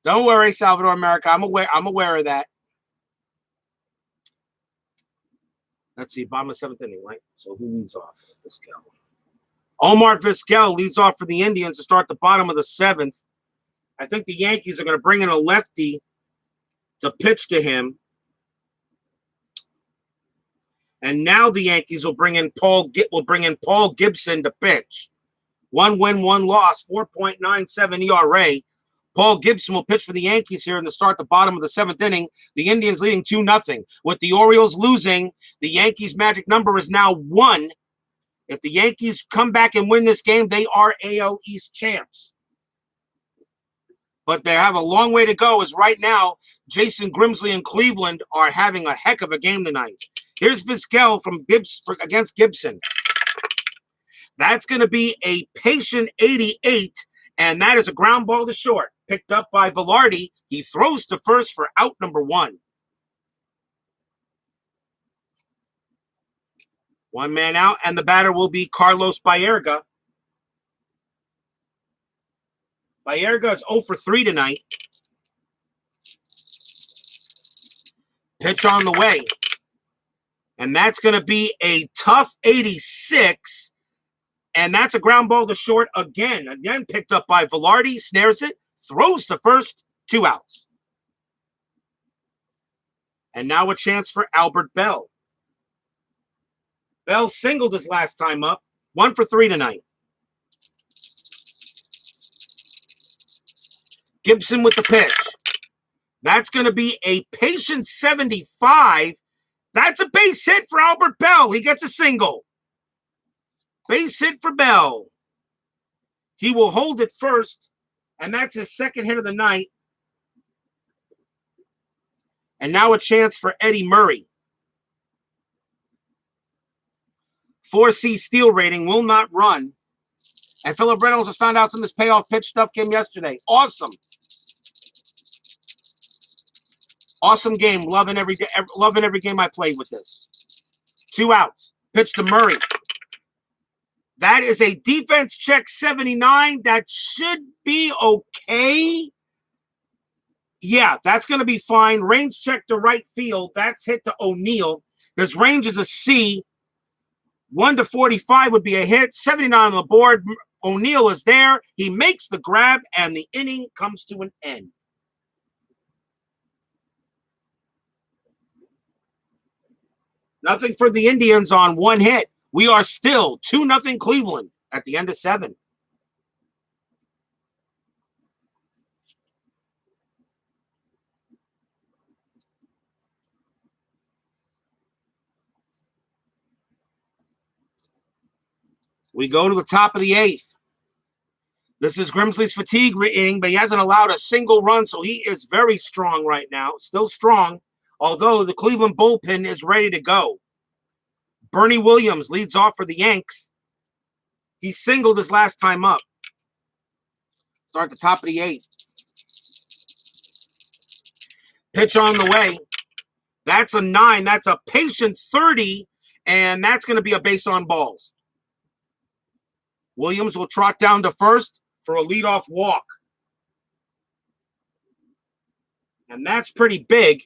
Don't worry, Salvador America. I'm aware of that. Let's see, bottom of 7th inning, right? So who leads off? Vizquel. Omar Vizquel leads off for the Indians to start the bottom of the 7th. I think the Yankees are going to bring in a lefty to pitch to him. And now the Yankees will bring in Paul Gibson to pitch. 1 win, 1 loss, 4.97 ERA. Paul Gibson will pitch for the Yankees here and to start the bottom of the 7th inning. The Indians leading 2-0. With the Orioles losing, the Yankees' magic number is now 1. If the Yankees come back and win this game, they are AL East champs. But they have a long way to go, as right now, Jason Grimsley and Cleveland are having a heck of a game tonight. Here's Vizquel against Gibson. That's going to be a patient 88, and that is a ground ball to short. Picked up by Velarde. He throws to first for out number 1. 1 man out, and the batter will be Carlos Baerga. Baerga is 0 for 3 tonight. Pitch on the way. And that's going to be a tough 86. And that's a ground ball to short again. Again, picked up by Velarde, snares it, throws to first, 2 outs. And now a chance for Albert Bell. Bell singled his last time up, 1 for 3 tonight. Gibson with the pitch. That's going to be a patient 75. That's a base hit for Albert Bell. He gets a single. Base hit for Bell. He will hold it first, and that's his second hit of the night. And now a chance for Eddie Murray. 4C steal rating, will not run. And Philip Reynolds has found out some of this payoff pitch stuff came yesterday. Awesome. Awesome game. Loving every game I played with this. 2 outs. Pitch to Murray. That is a defense check 79. That should be okay. Yeah, that's going to be fine. Range check to right field. That's hit to O'Neill. His range is a C. 1 to 45 would be a hit. 79 on the board. O'Neill is there. He makes the grab, and the inning comes to an end. Nothing for the Indians on 1 hit. We are still 2-0 Cleveland at the end of 7. We go to the top of the 8th. This is Grimsley's fatigue inning, but he hasn't allowed a single run, so he is very strong right now. Still strong, although the Cleveland bullpen is ready to go. Bernie Williams leads off for the Yanks. He singled his last time up. Start the top of the 8th. Pitch on the way. That's a 9. That's a patient 30, and that's going to be a base on balls. Williams will trot down to first for a leadoff walk. And that's pretty big,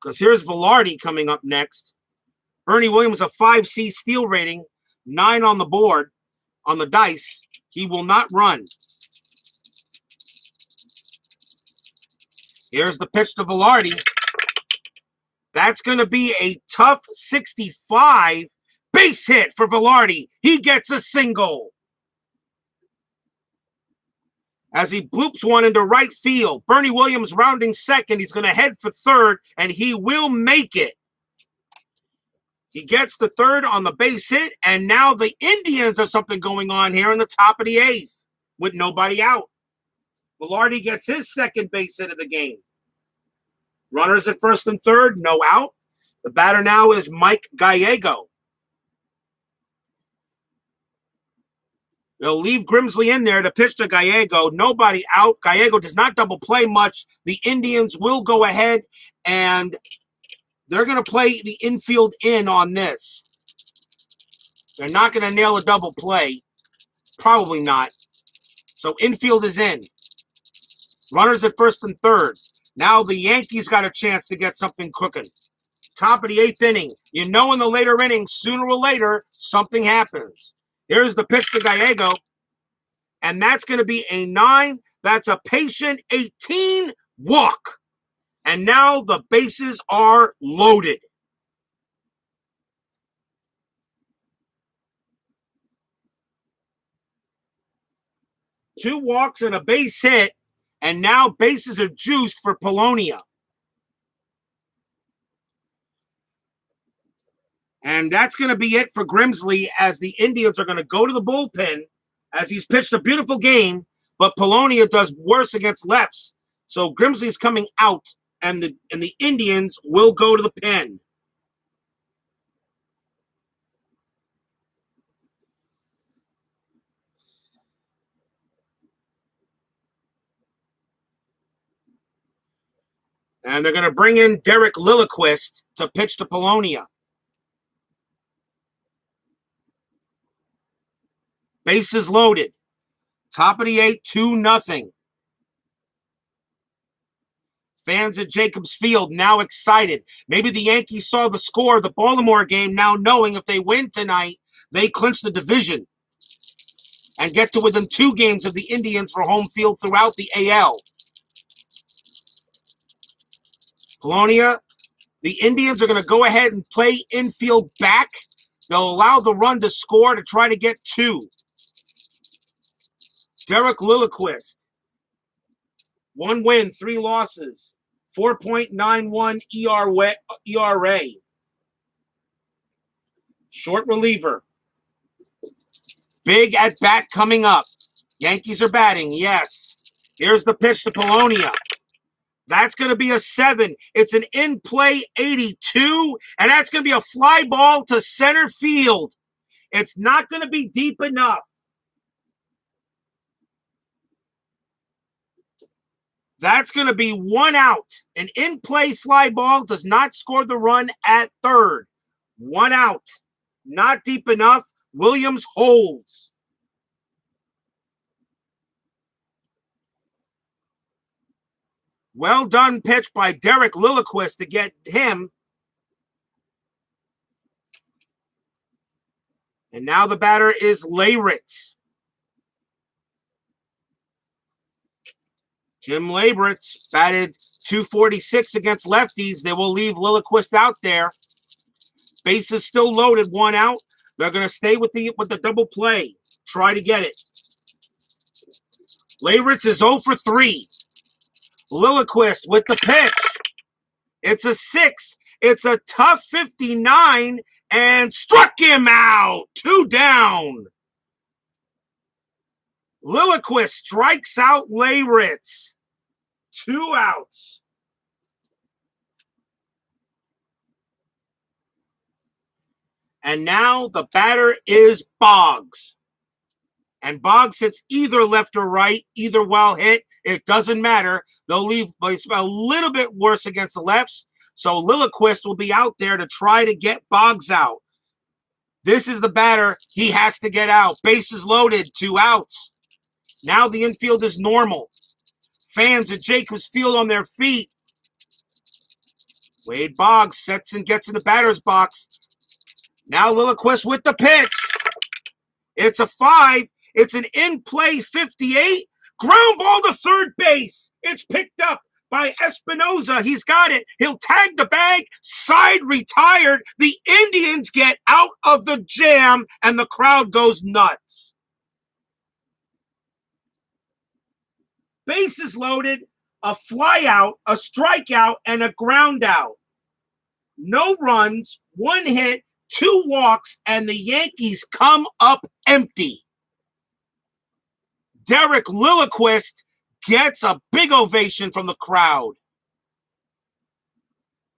because here's Velarde coming up next. Bernie Williams, a 5C steal rating, 9 on the board, on the dice. He will not run. Here's the pitch to Velarde. That's going to be a tough 65. Base hit for Velarde. He gets a single. As he bloops one into right field. Bernie Williams rounding second. He's going to head for third, and he will make it. He gets the third on the base hit, and now the Indians have something going on here in the top of the 8th with nobody out. Velarde gets his second base hit of the game. Runners at first and third, no out. The batter now is Mike Gallego. They'll leave Grimsley in there to pitch to Gallego. Nobody out. Gallego does not double play much. The Indians will go ahead and they're going to play the infield in on this. They're not going to nail a double play. Probably not. So infield is in. Runners at first and third. Now the Yankees got a chance to get something cooking. Top of the 8th inning. You know in the later innings, sooner or later, something happens. Here's the pitch to Gallego. And that's going to be a 9. That's a patient 18 walk. And now the bases are loaded. Two walks and a base hit. And now bases are juiced for Polonia. And that's going to be it for Grimsley as the Indians are going to go to the bullpen as he's pitched a beautiful game, but Polonia does worse against lefts. So Grimsley's coming out, and the Indians will go to the pen. And they're going to bring in Derek Lilliquist to pitch to Polonia. Bases loaded. Top of the 8, 2-0. Fans at Jacobs Field now excited. Maybe the Yankees saw the score of the Baltimore game, now knowing if they win tonight, they clinch the division and get to within 2 games of the Indians for home field throughout the AL. Polonia, the Indians are going to go ahead and play infield back. They'll allow the run to score to try to get 2. Derek Lilliquist, 1 win, 3 losses, 4.91 ERA. Short reliever. Big at bat coming up. Yankees are batting, yes. Here's the pitch to Polonia. That's going to be a 7. It's an in-play 82, and that's going to be a fly ball to center field. It's not going to be deep enough. That's going to be 1 out. An in-play fly ball does not score the run at third. 1 out. Not deep enough. Williams holds. Well done pitch by Derek Lilliquist to get him. And now the batter is Leyritz. Jim Leyritz batted .246 against lefties. They will leave Lilliquist out there. Bases still loaded, 1 out. They're going to stay with the double play. Try to get it. Leyritz is 0 for 3. Lilliquist with the pitch. It's a 6. It's a tough 59 and struck him out. 2 down. Lilliquist strikes out Leyritz. 2 outs. And now the batter is Boggs. And Boggs hits either left or right, either well hit. It doesn't matter. They'll leave a little bit worse against the lefts. So Lilliquist will be out there to try to get Boggs out. This is the batter. He has to get out. Bases loaded, 2 outs. Now the infield is normal. Fans at Jacobs Field on their feet. Wade Boggs sets and gets in the batter's box. Now Lilliquist with the pitch. It's a 5. It's an in-play 58. Ground ball to third base. It's picked up by Espinoza. He's got it. He'll tag the bag. Side retired. The Indians get out of the jam, and the crowd goes nuts. Bases loaded, a fly out, a strikeout, and a ground out. No runs, 1 hit, 2 walks, and the Yankees come up empty. Derek Lilliquist gets a big ovation from the crowd.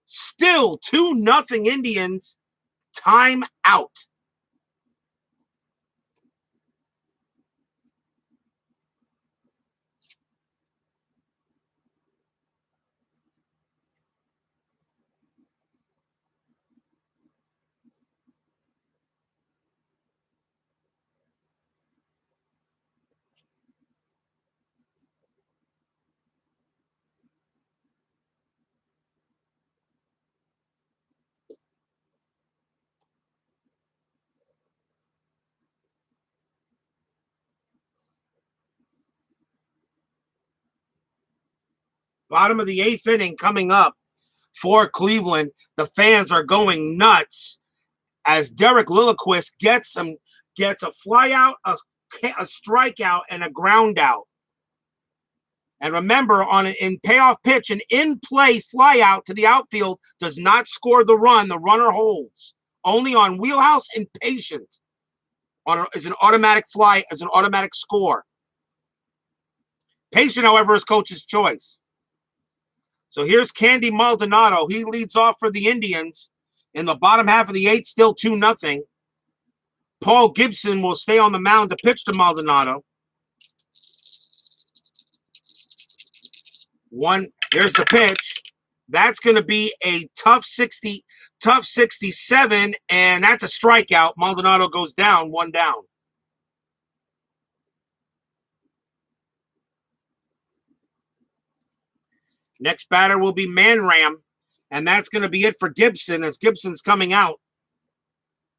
Still 2-0 Indians. Time out. Bottom of the 8th inning coming up for Cleveland. The fans are going nuts as Derek Lilliquist gets a fly out, a strikeout, and a ground out. And remember, in payoff pitch, an in-play fly out to the outfield does not score the run. The runner holds. Only on wheelhouse and patient is an automatic fly, as an automatic score. Patient, however, is coach's choice. So here's Candy Maldonado. He leads off for the Indians in the bottom half of the 8th, still 2-0. Paul Gibson will stay on the mound to pitch to Maldonado. Here's the pitch. That's going to be a tough 67, and that's a strikeout. Maldonado goes down, 1 down. Next batter will be Manram, and that's going to be it for Gibson, as Gibson's coming out,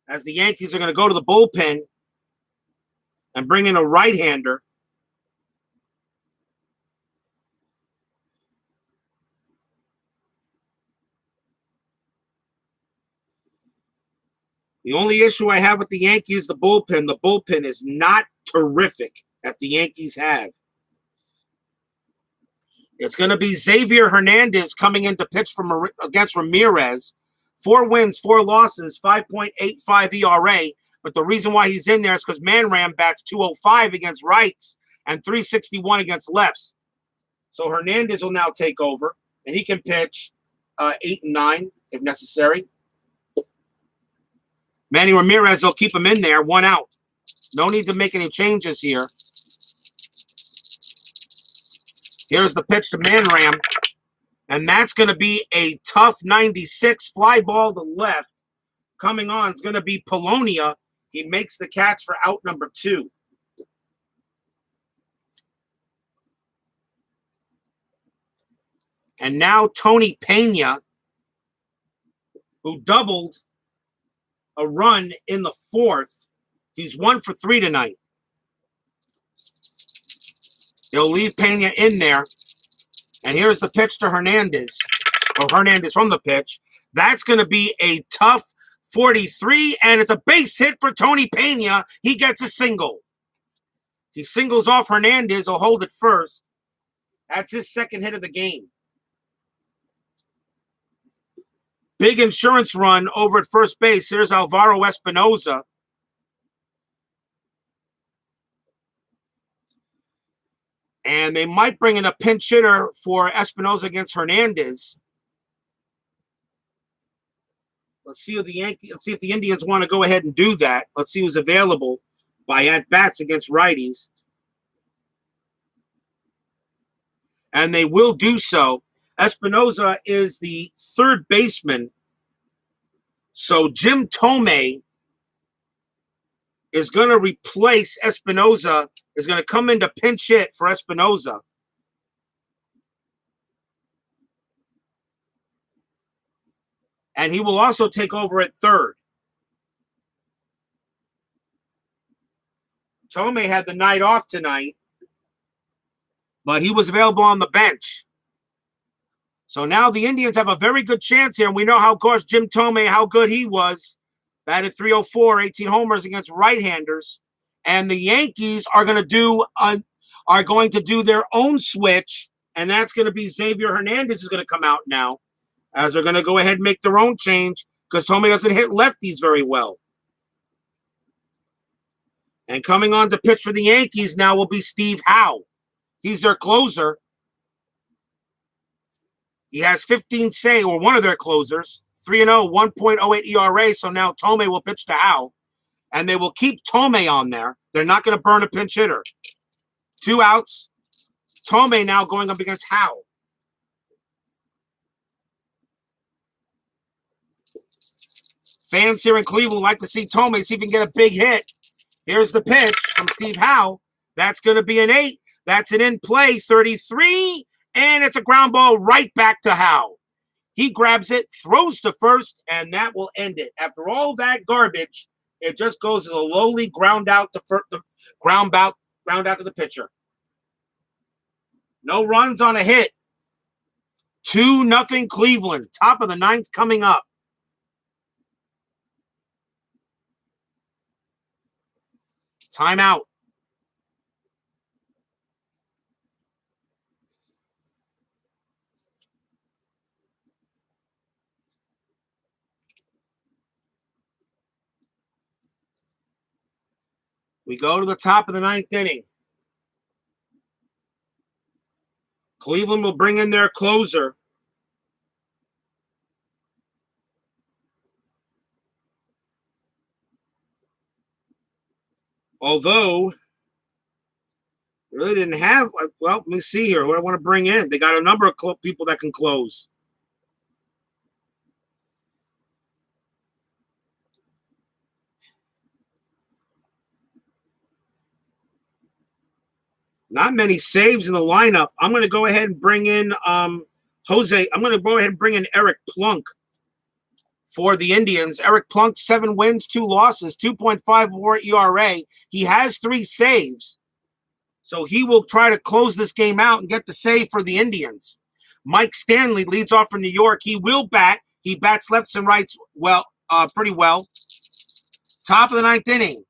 as the Yankees are going to go to the bullpen and bring in a right-hander. The only issue I have with the Yankees is the bullpen. The bullpen is not terrific that the Yankees have. It's going to be Xavier Hernandez coming in to pitch against Ramirez. 4 wins, 4 losses, 5.85 ERA. But the reason why he's in there is because Manram bats .205 against rights and .361 against lefts. So Hernandez will now take over, and he can pitch 8 and 9 if necessary. Manny Ramirez will keep him in there, 1 out. No need to make any changes here. Here's the pitch to Manram, and that's going to be a tough 96 fly ball to left. Coming on is going to be Polonia. He makes the catch for out number 2. And now Tony Pena, who doubled a run in the 4th. He's 1 for 3 tonight. He'll leave Pena in there. And here's the pitch to Hernandez. Or Hernandez from the pitch. That's going to be a tough 43, and it's a base hit for Tony Pena. He gets a single. He singles off Hernandez. He'll hold it first. That's his 2nd hit of the game. Big insurance run over at first base. Here's Alvaro Espinoza. And they might bring in a pinch hitter for Espinoza against Hernandez. Let's see if the Indians want to go ahead and do that. Let's see who's available by at-bats against righties. And they will do so. Espinoza is the 3rd baseman. So Jim Tomei is going to replace Espinoza, is going to come in to pinch hit for Espinoza. And he will also take over at 3rd. Tomei had the night off tonight, but he was available on the bench. So now the Indians have a very good chance here, and we know how, of course, Jim Tomei, how good he was. Batted .304, 18 homers against right-handers. And the Yankees are going to do their own switch, and that's going to be Xavier Hernandez is going to come out now, as they're going to go ahead and make their own change because Tomei doesn't hit lefties very well. And coming on to pitch for the Yankees now will be Steve Howe. He's their closer. He has 15 saves, or one of their closers, 3-0, 1.08 ERA. So now Tomei will pitch to Howe, and they will keep Tomei on there. They're not going to burn a pinch hitter. 2 outs. Tomei now going up against Howe. Fans here in Cleveland like to see Tomei, see if he can get a big hit. Here's the pitch from Steve Howe. That's going to be an 8. That's an in-play 33. And it's a ground ball right back to Howe. He grabs it, throws to first, and that will end it. After all that garbage, it just goes as a lowly ground out to the pitcher. No runs on a hit. 2-0 Cleveland. Top of the ninth coming up. Timeout. We go to the top of the ninth inning. Cleveland will bring in their closer. Although, really didn't have, well, let me see here what I want to bring in. They got a number of people that can close. Not many saves in the lineup. I'm going to go ahead and bring in Jose. I'm going to go ahead and bring in Eric Plunk for the Indians. Eric Plunk, 7 wins, 2 losses, 2.54 ERA. He has 3 saves. So he will try to close this game out and get the save for the Indians. Mike Stanley leads off for New York. He will bat. He bats lefts and rights pretty well. Top of the ninth inning.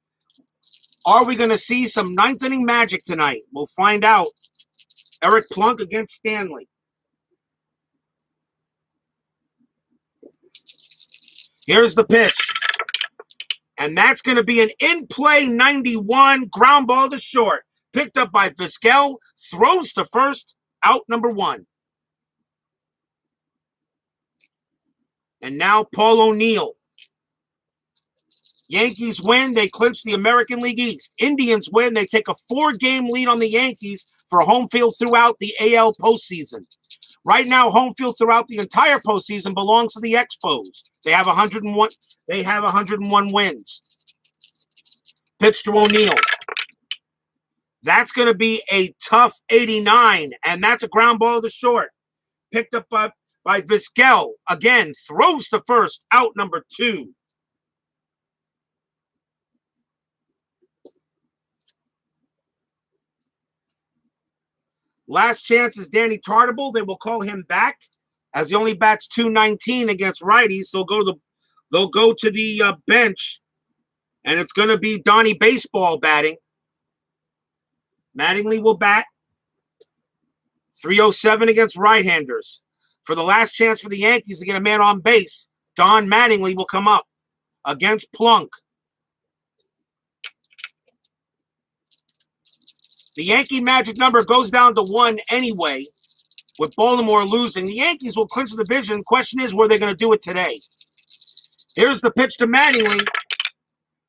Are we going to see some ninth inning magic tonight? We'll find out. Eric Plunk against Stanley. Here's the pitch. And that's going to be an in-play 91 ground ball to short. Picked up by Vizquel. Throws to first. Out number 1. And now Paul O'Neill. Yankees win, they clinch the American League East. Indians win, they take a 4-game lead on the Yankees for home field throughout the AL postseason. Right now, home field throughout the entire postseason belongs to the Expos. They have 101. They have 101 wins. Pitch to O'Neill. That's going to be a tough 89, and that's a ground ball to short. Picked up by Vizquel. Again, throws to first. Out number 2. Last chance is Danny Tartable. They will call him back as he only bats .219 against righties. So they'll go to the bench, and it's going to be Donnie Baseball batting. Mattingly will bat. .307 against right-handers. For the last chance for the Yankees to get a man on base, Don Mattingly will come up against Plunk. The Yankee magic number goes down to 1 anyway, with Baltimore losing. The Yankees will clinch the division. Question is, were they going to do it today? Here's the pitch to Mattingly,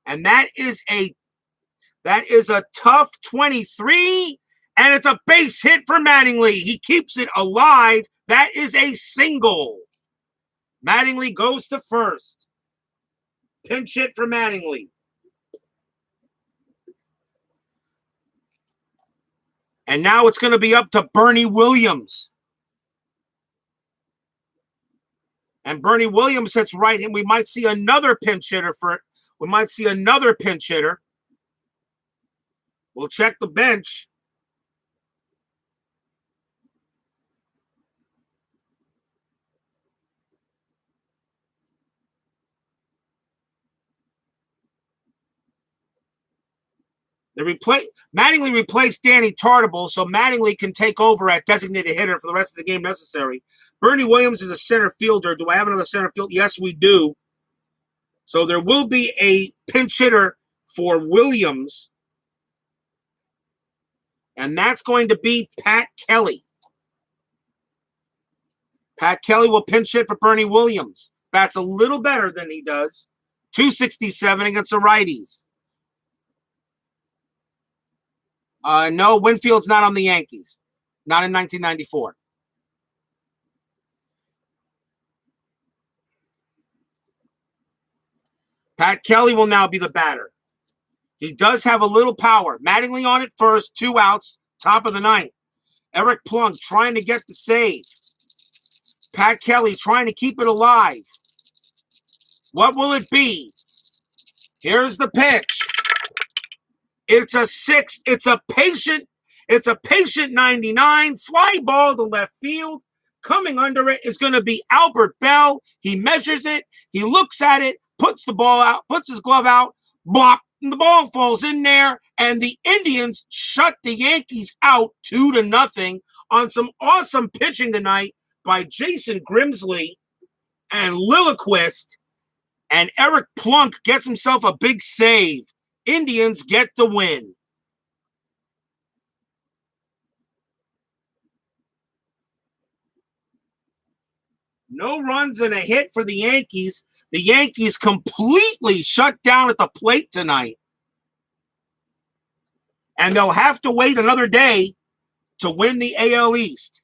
and that is a tough 23, and it's a base hit for Mattingly. He keeps it alive. That is a single. Mattingly goes to first. Pinch hit for Mattingly. And now it's going to be up to Bernie Williams. And Bernie Williams hits right, and we might see another pinch hitter We'll check the bench. Mattingly replaced Danny Tartable, so Mattingly can take over at designated hitter for the rest of the game necessary. Bernie Williams is a center fielder. Do I have another center field? Yes, we do. So there will be a pinch hitter for Williams, and that's going to be Pat Kelly. Pat Kelly will pinch hit for Bernie Williams. Bats a little better than he does. .267 against the righties. No, Winfield's not on the Yankees. Not in 1994. Pat Kelly will now be the batter. He does have a little power. Mattingly on it first, 2 outs, top of the ninth. Eric Plunk trying to get the save. Pat Kelly trying to keep it alive. What will it be? Here's the pitch. It's a 6. It's a patient 99. Fly ball to left field. Coming under it is going to be Albert Bell. He measures it. He looks at it, puts the ball out, puts his glove out, blop, and the ball falls in there. And the Indians shut the Yankees out 2-0 on some awesome pitching tonight by Jason Grimsley and Lilliquist. And Eric Plunk gets himself a big save. Indians get the win. No runs and a hit for the Yankees. The Yankees completely shut down at the plate tonight. And they'll have to wait another day to win the AL East.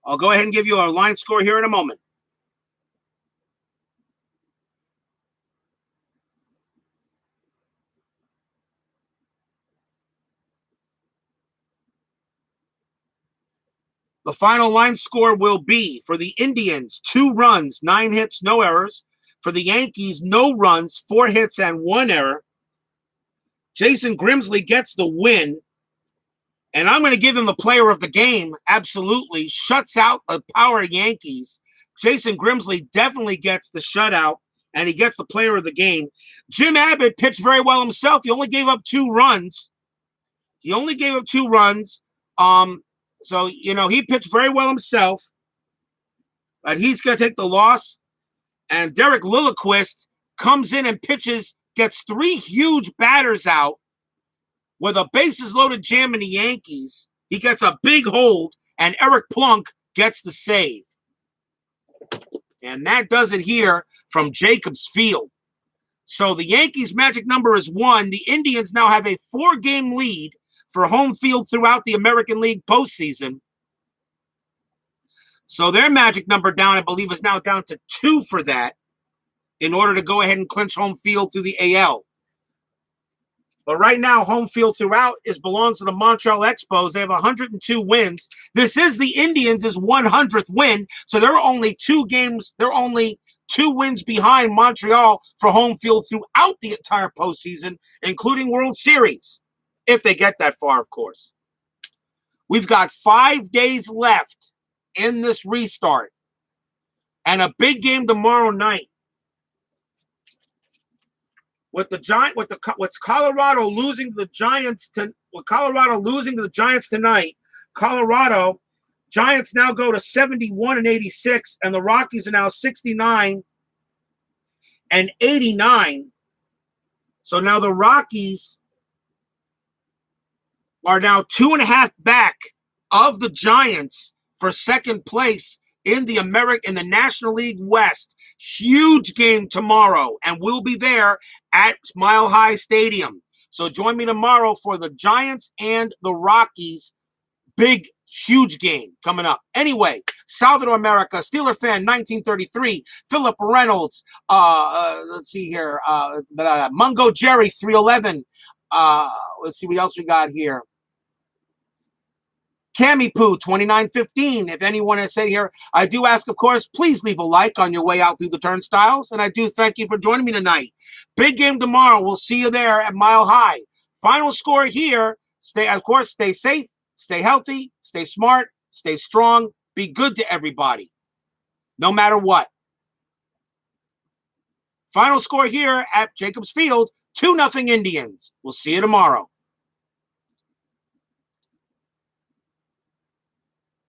I'll go ahead and give you our line score here in a moment. The final line score will be for the Indians, 2 runs, 9 hits, no errors. For the Yankees, no runs, 4 hits, and 1 error. Jason Grimsley gets the win. And I'm going to give him the player of the game. Absolutely. Shuts out the power Yankees. Jason Grimsley definitely gets the shutout, and he gets the player of the game. Jim Abbott pitched very well himself. He only gave up 2 runs. So, he pitched very well himself, but he's going to take the loss. And Derek Lilliquist comes in and pitches, gets 3 huge batters out with a bases-loaded jam in the Yankees. He gets a big hold, and Eric Plunk gets the save. And that does it here from Jacobs Field. So the Yankees' magic number is 1. The Indians now have a 4-game lead for home field throughout the American League postseason. So their magic number down, I believe, is now down to 2 for that in order to go ahead and clinch home field through the AL. But right now, home field throughout belongs to the Montreal Expos. They have 102 wins. This is the Indians' 100th win, so they're only 2 wins behind Montreal for home field throughout the entire postseason, including World Series. If they get that far, of course. We've got 5 days left in this restart. And a big game tomorrow night. With Colorado losing to the Giants tonight, Colorado Giants now go to 71-86, and the Rockies are now 69-89. So now the Rockies are now 2.5 back of the Giants for second place in the National League West. Huge game tomorrow, and we'll be there at Mile High Stadium. So join me tomorrow for the Giants and the Rockies. Big, huge game coming up. Anyway, Salvador America, Steeler fan, 1933. Philip Reynolds, let's see here. Mungo Jerry, 311. Let's see what else we got here. Cammy Poo, 2915. If anyone has said here, I do ask, of course, please leave a like on your way out through the turnstiles. And I do thank you for joining me tonight. Big game tomorrow. We'll see you there at Mile High. Final score here. Stay safe, stay healthy, stay smart, stay strong, be good to everybody, no matter what. Final score here at Jacobs Field, 2-0 Indians. We'll see you tomorrow.